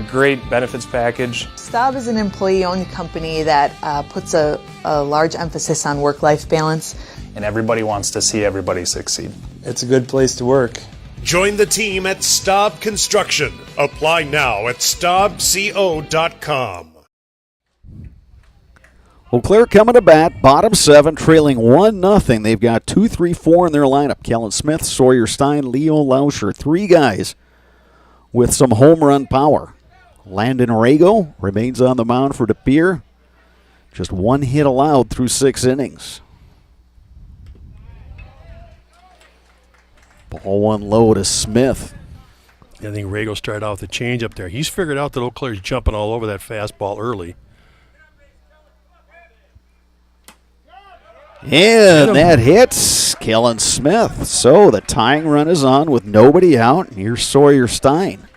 great benefits package. Staub is an employee-owned company that puts a large emphasis on work-life balance. And everybody wants to see everybody succeed. it's a good place to work. Join the team at Staub Construction. Apply now at staubco.com. Eau Claire coming to bat, bottom 7, trailing 1-0. They've got 2, 3, 4 in their lineup. Kellen Smith, Sawyer Stein, Leo Lauscher. 3 guys with some home run power. Landon Rago remains on the mound for De Pere. Just 1 hit allowed through 6 innings. Ball 1 low to Smith. I think Rago started out with a changeup there. He's figured out that Eau Claire's jumping all over that fastball early. And that hits Kellen Smith. So the tying run is on with nobody out. And here's Sawyer Stein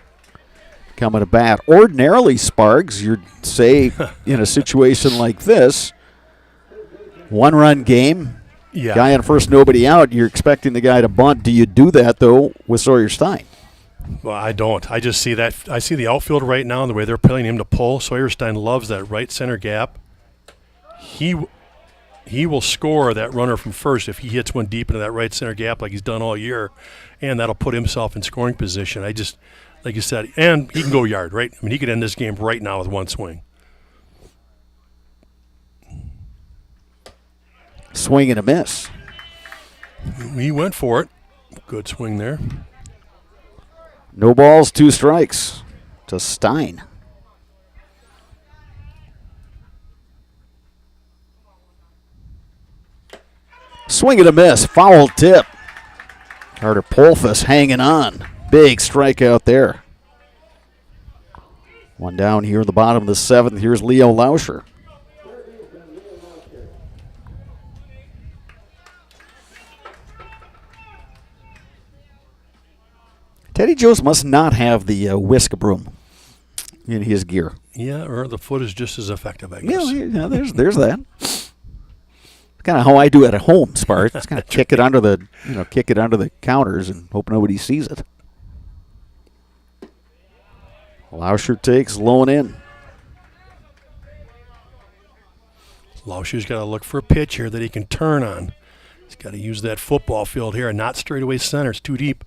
coming to bat. Ordinarily, Sparks, you'd say in a situation like this, 1-run game, guy on first, nobody out, you're expecting the guy to bunt. Do you do that, though, with Sawyer Stein? Well, I don't. I just see that. I see the outfield right now and the way they're playing him to pull. Sawyer Stein loves that right center gap. He will score that runner from first if he hits one deep into that right center gap like he's done all year, and that'll put himself in scoring position. I just, like you said, and he can go yard, right? I mean, he could end this game right now with 1 swing. Swing and a miss. He went for it. Good swing there. No balls, 2 strikes to Stein. Swing and a miss, foul tip. Carter Polfus hanging on. Big strikeout there. 1 down here in the bottom of the 7th. Here's Leo Lauscher. Teddy Jones must not have the whisk broom in his gear. Yeah, or the foot is just as effective, I guess. Yeah, there's that. Kind of how I do it at home, Spark. Just kind of kick it under the counters and hope nobody sees it. Lauscher takes low and in. Lauscher's got to look for a pitch here that he can turn on. He's got to use that football field here and not straightaway center. It's too deep.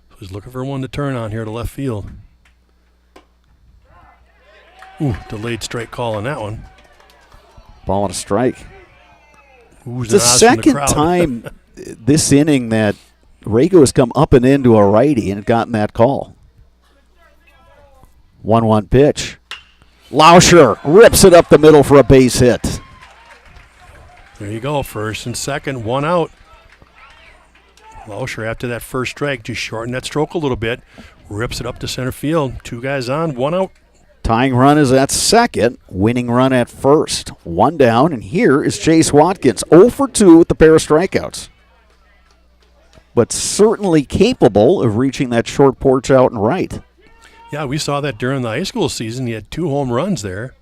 So he's looking for one to turn on here to left field. Ooh, delayed strike call on that one. Ball and a strike. It's the second time this inning that Rago has come up and into a righty and gotten that call. 1-1 pitch. Lauscher rips it up the middle for a base hit. There you go, first and second, 1 out. Lauscher, after that first strike, just shortened that stroke a little bit, rips it up to center field. 2 guys on, 1 out. Tying run is at second, winning run at first. 1 down, and here is Chase Watkins, 0 for 2 with the pair of strikeouts. But certainly capable of reaching that short porch out and right. Yeah, we saw that during the high school season. He had 2 home runs there.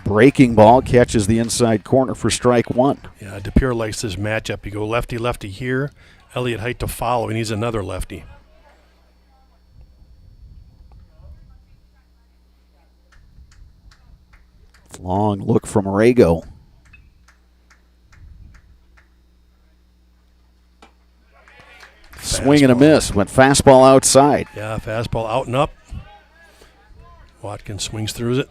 Breaking ball catches the inside corner for strike 1. Yeah, De Pere likes this matchup. You go lefty-lefty here. Elliott Height to follow. He needs another lefty. Long look from Rago. Swing and a miss. Went fastball outside. Yeah, fastball out and up. Watkins swings through it.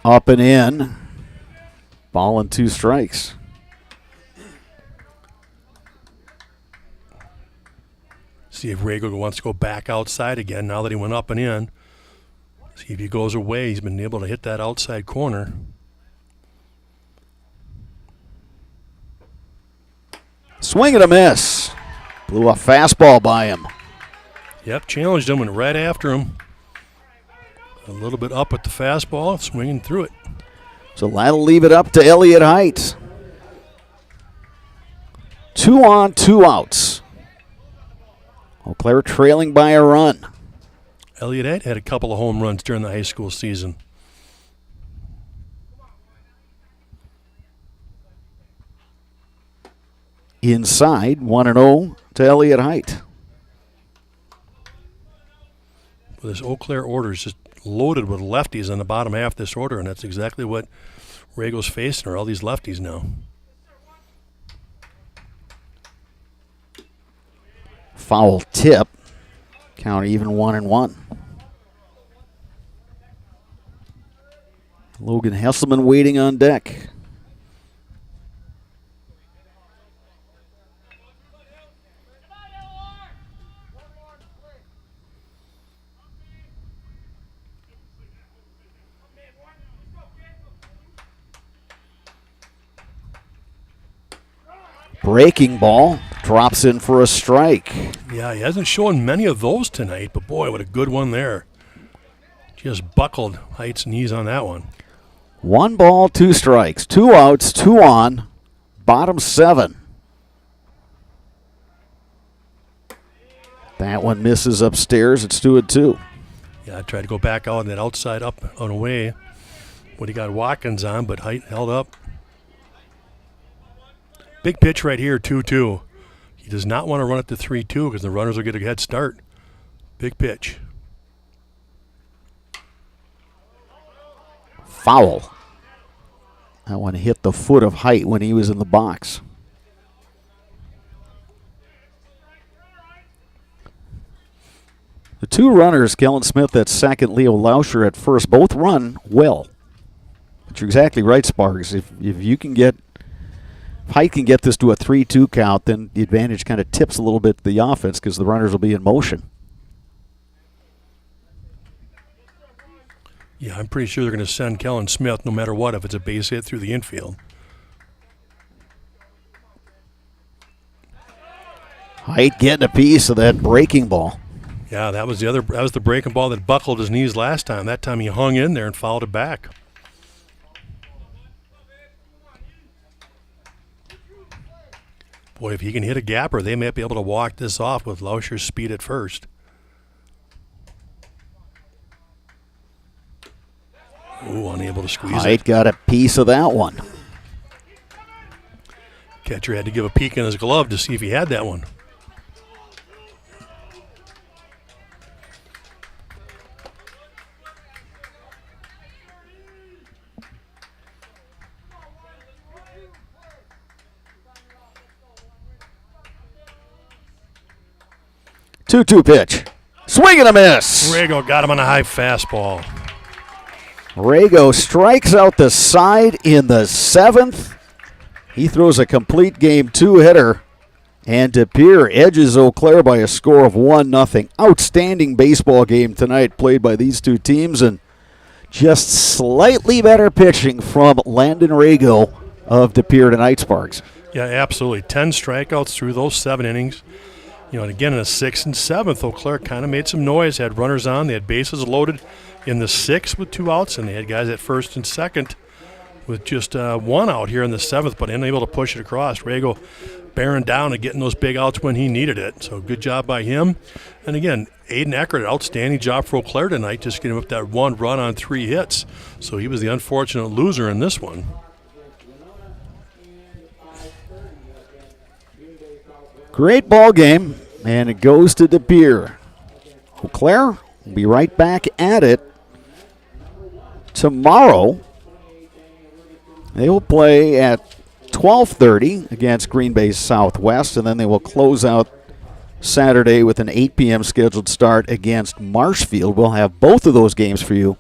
Up and in. Ball and 2 strikes. See if Rego wants to go back outside again now that he went up and in. See if he goes away. He's been able to hit that outside corner. Swing and a miss. Blew a fastball by him. Yep, challenged him, went right after him. A little bit up with the fastball, swinging through it. So that'll leave it up to Elliott Height. 2 on, 2 outs. Eau Claire trailing by a run. Elliott Height had a couple of home runs during the high school season. Inside, 1-0 to Elliott Height. Well, this Eau Claire order is just loaded with lefties in the bottom half of this order, and that's exactly what Rego's facing, are all these lefties now. Foul tip. Count even 1-1. Logan Hesselman waiting on deck. Breaking ball drops in for a strike. Yeah, he hasn't shown many of those tonight, but boy, what a good one there. Just buckled Height's knees on that one. 1 ball, 2 strikes. 2 outs, 2 on. Bottom 7. That one misses upstairs. It's 2-2. Yeah, I tried to go back out on that outside up and away. What he got Watkins on, but Height held up. Big pitch right here, 2-2. He does not want to run it to 3-2 because the runners will get a head start. Big pitch. Foul. That one hit the foot of Height when he was in the box. The 2 runners, Kellen Smith at second, Leo Lauscher at first, both run well. But you're exactly right, Sparks. If you can get, if Height can get this to a 3-2 count, then the advantage kind of tips a little bit to the offense because the runners will be in motion. Yeah, I'm pretty sure they're going to send Kellen Smith no matter what if it's a base hit through the infield. Height getting a piece of that breaking ball. Yeah, that was the breaking ball that buckled his knees last time. That time he hung in there and fouled it back. Boy, if he can hit a gapper, they may be able to walk this off with Lauscher's speed at first. Ooh, unable to squeeze Height it. got a piece of that one. Catcher had to give a peek in his glove to see if he had that one. Two-two pitch. Swing and a miss. Rego got him on a high fastball. Rego strikes out the side in the 7th. He throws a complete game 2-hitter. And Pere edges Eau Claire by a score of 1-0. Outstanding baseball game tonight played by these two teams. And just slightly better pitching from Landon Rego of Pere tonight, Sparks. Yeah, absolutely. 10 strikeouts through those 7 innings. You know, and again in the 6th and 7th, Eau Claire kind of made some noise, had runners on. They had bases loaded in the 6th with 2 outs, and they had guys at first and second with just 1 out here in the 7th, but unable to push it across. Rego bearing down and getting those big outs when he needed it. So good job by him. And again, Aiden Eckert, outstanding job for Eau Claire tonight, just getting up that 1 run on 3 hits. So he was the unfortunate loser in this one. Great ball game, and it goes to Pere. Eau Claire will be right back at it tomorrow. They will play at 12:30 against Green Bay Southwest, and then they will close out Saturday with an 8 p.m. scheduled start against Marshfield. We'll have both of those games for you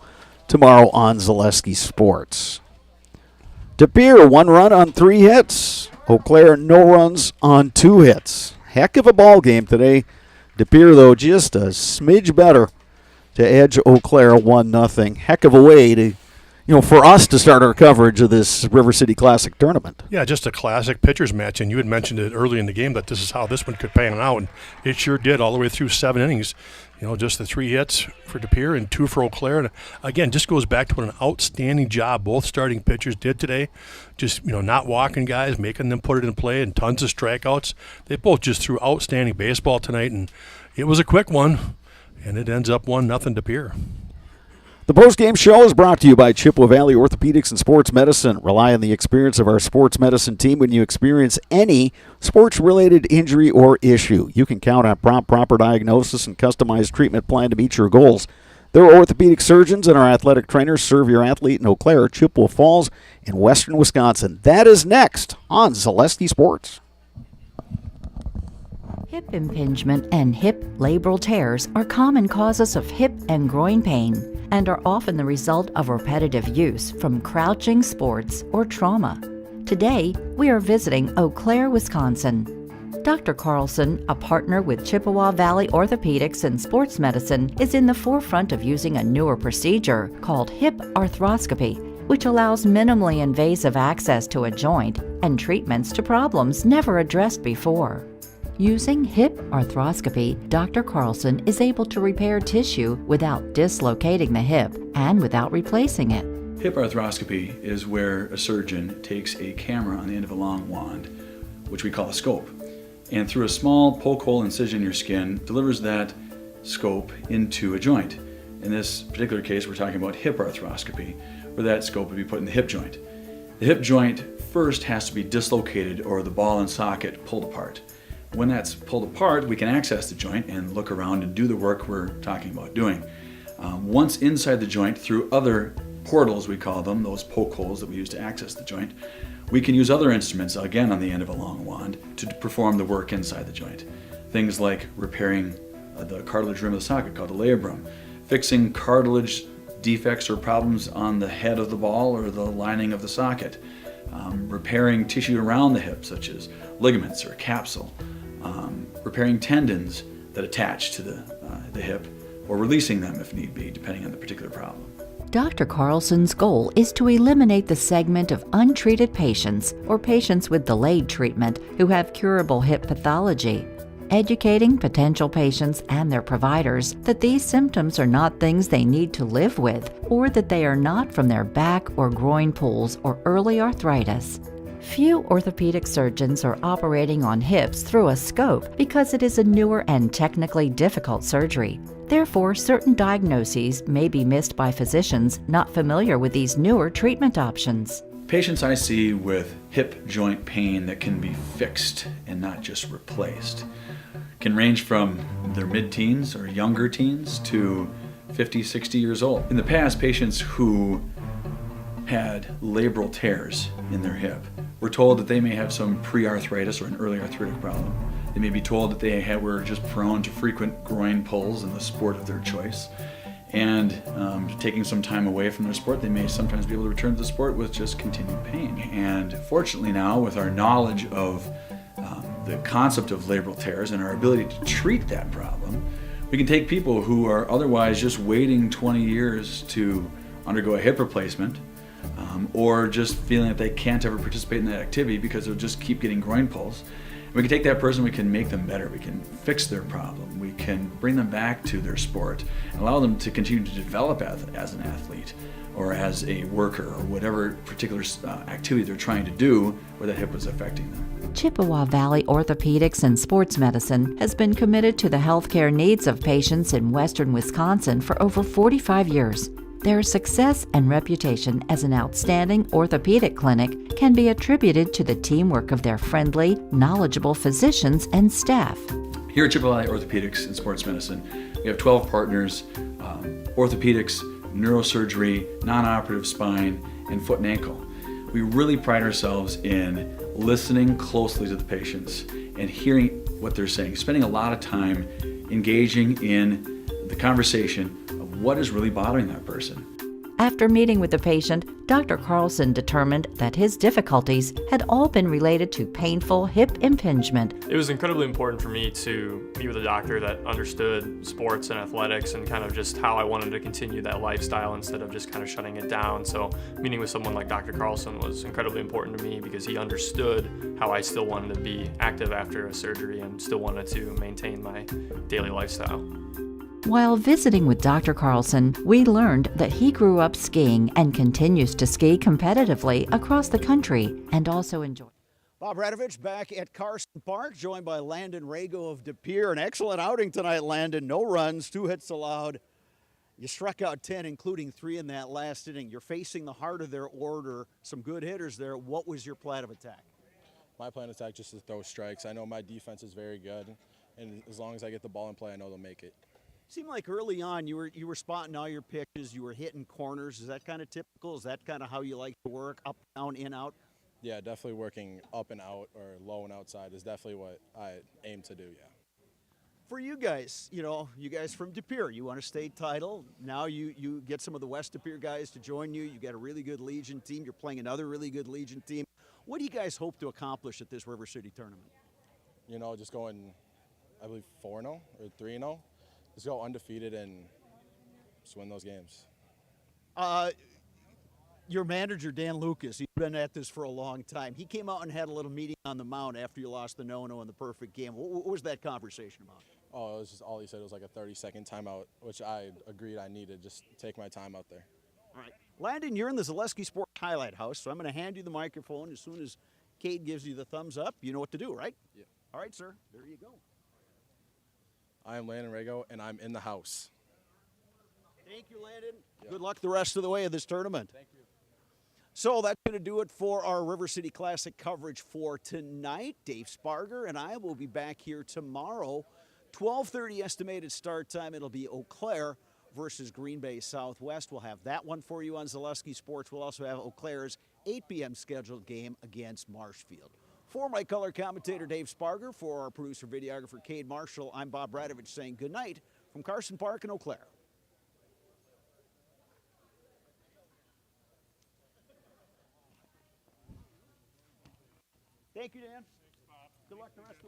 tomorrow on Zaleski Sports. Pere, 1 run on 3 hits. Eau Claire, no runs on 2 hits. Heck of a ball game today De Pere, though, just a smidge better to edge Eau Claire 1-0. Heck of a way to, for us to start our coverage of this River City Classic tournament. Yeah, just a classic pitchers match, and you had mentioned it early in the game that this is how this one could pan out, and it sure did all the way through 7 innings. Just the 3 hits for De Pere and 2 for Eau Claire. And again, just goes back to what an outstanding job both starting pitchers did today. Just, not walking guys, making them put it in play, and tons of strikeouts. They both just threw outstanding baseball tonight, and it was a quick one, and it ends up 1-0 De Pere. The postgame show is brought to you by Chippewa Valley Orthopedics and Sports Medicine. Rely on the experience of our sports medicine team when you experience any sports-related injury or issue. You can count on proper diagnosis and customized treatment plan to meet your goals. Their orthopedic surgeons and our athletic trainers serve your athlete in Eau Claire, Chippewa Falls, and western Wisconsin. That is next on Celeste Sports. Hip impingement and hip labral tears are common causes of hip and groin pain and are often the result of repetitive use from crouching, sports, or trauma. Today, we are visiting Eau Claire, Wisconsin. Dr. Carlson, a partner with Chippewa Valley Orthopedics and Sports Medicine, is in the forefront of using a newer procedure called hip arthroscopy, which allows minimally invasive access to a joint and treatments to problems never addressed before. Using hip arthroscopy, Dr. Carlson is able to repair tissue without dislocating the hip and without replacing it. Hip arthroscopy is where a surgeon takes a camera on the end of a long wand, which we call a scope, and through a small poke hole incision in your skin, delivers that scope into a joint. In this particular case, we're talking about hip arthroscopy, where that scope would be put in the hip joint. The hip joint first has to be dislocated or the ball and socket pulled apart. When that's pulled apart, we can access the joint and look around and do the work we're talking about doing. Once inside the joint, through other portals, we call them, those poke holes that we use to access the joint, we can use other instruments, again on the end of a long wand, to perform the work inside the joint. Things like repairing the cartilage rim of the socket, called a labrum, fixing cartilage defects or problems on the head of the ball or the lining of the socket, repairing tissue around the hip, such as ligaments or a capsule, repairing tendons that attach to the hip, or releasing them if need be, depending on the particular problem. Dr. Carlson's goal is to eliminate the segment of untreated patients or patients with delayed treatment who have curable hip pathology, educating potential patients and their providers that these symptoms are not things they need to live with, or that they are not from their back or groin pulls or early arthritis. Few orthopedic surgeons are operating on hips through a scope because it is a newer and technically difficult surgery. Therefore, certain diagnoses may be missed by physicians not familiar with these newer treatment options. Patients I see with hip joint pain that can be fixed and not just replaced can range from their mid-teens or younger teens to 50, 60 years old. In the past, patients who had labral tears in their hip were told that they may have some pre-arthritis or an early arthritic problem. They may be told that they were just prone to frequent groin pulls in the sport of their choice. And taking some time away from their sport, they may sometimes be able to return to the sport with just continued pain. And fortunately now, with our knowledge of the concept of labral tears and our ability to treat that problem, we can take people who are otherwise just waiting 20 years to undergo a hip replacement, or just feeling that they can't ever participate in that activity because they'll just keep getting groin pulls. We can take that person, we can make them better, we can fix their problem, we can bring them back to their sport, and allow them to continue to develop as an athlete or as a worker or whatever particular activity they're trying to do where that hip was affecting them. Chippewa Valley Orthopedics and Sports Medicine has been committed to the healthcare needs of patients in western Wisconsin for over 45 years. Their success and reputation as an outstanding orthopedic clinic can be attributed to the teamwork of their friendly, knowledgeable physicians and staff. Here at Chippewa Valley Orthopedics and Sports Medicine, we have 12 partners, orthopedics, neurosurgery, non-operative spine, and foot and ankle. We really pride ourselves in listening closely to the patients and hearing what they're saying, spending a lot of time engaging in the conversation of what is really bothering that person. After meeting with the patient, Dr. Carlson determined that his difficulties had all been related to painful hip impingement. It was incredibly important for me to meet with a doctor that understood sports and athletics and kind of just how I wanted to continue that lifestyle instead of just kind of shutting it down. So meeting with someone like Dr. Carlson was incredibly important to me because he understood how I still wanted to be active after a surgery and still wanted to maintain my daily lifestyle. While visiting with Dr. Carlson, we learned that he grew up skiing and continues to ski competitively across the country and also enjoy. Bob Radovich back at Carson Park, joined by Landon Rago of De Pere. An excellent outing tonight, Landon. No runs, 2 hits allowed. You struck out 10, including 3 in that last inning. You're facing the heart of their order. Some good hitters there. What was your plan of attack? My plan of attack just to throw strikes. I know my defense is very good, and as long as I get the ball in play, I know they'll make it. Seemed like early on you were spotting all your pitches, you were hitting corners. Is that kind of typical? Is that kind of how you like to work, up, down, in, out? Yeah, definitely working up and out or low and outside is definitely what I aim to do, yeah. For you guys, you guys from De Pere, you won a state title. Now you get some of the West De Pere guys to join you. You got a really good Legion team. You're playing another really good Legion team. What do you guys hope to accomplish at this River City tournament? Just going, I believe, 4-0 or 3-0. Just go undefeated and just win those games. Your manager, Dan Lucas, he's been at this for a long time. He came out and had a little meeting on the mound after you lost the no-no in the perfect game. What was that conversation about? Oh, it was just all he said was like a 30-second timeout, which I agreed I needed. Just take my time out there. All right. Landon, you're in the Zaleski Sports Highlight House, so I'm going to hand you the microphone. As soon as Cade gives you the thumbs up, you know what to do, right? Yeah. All right, sir. There you go. I am Landon Rago, and I'm in the house. Thank you, Landon. Yeah. Good luck the rest of the way of this tournament. Thank you. So that's going to do it for our River City Classic coverage for tonight. Dave Sparger and I will be back here tomorrow. 12:30 estimated start time. It'll be Eau Claire versus Green Bay Southwest. We'll have that one for you on Zaleski Sports. We'll also have Eau Claire's 8 p.m. scheduled game against Marshfield. For my color commentator, Dave Sparger, for our producer, videographer, Cade Marshall, I'm Bob Radovich saying good night from Carson Park in Eau Claire. Thank you, Dan. Thanks, Bob. Good luck the rest of the way.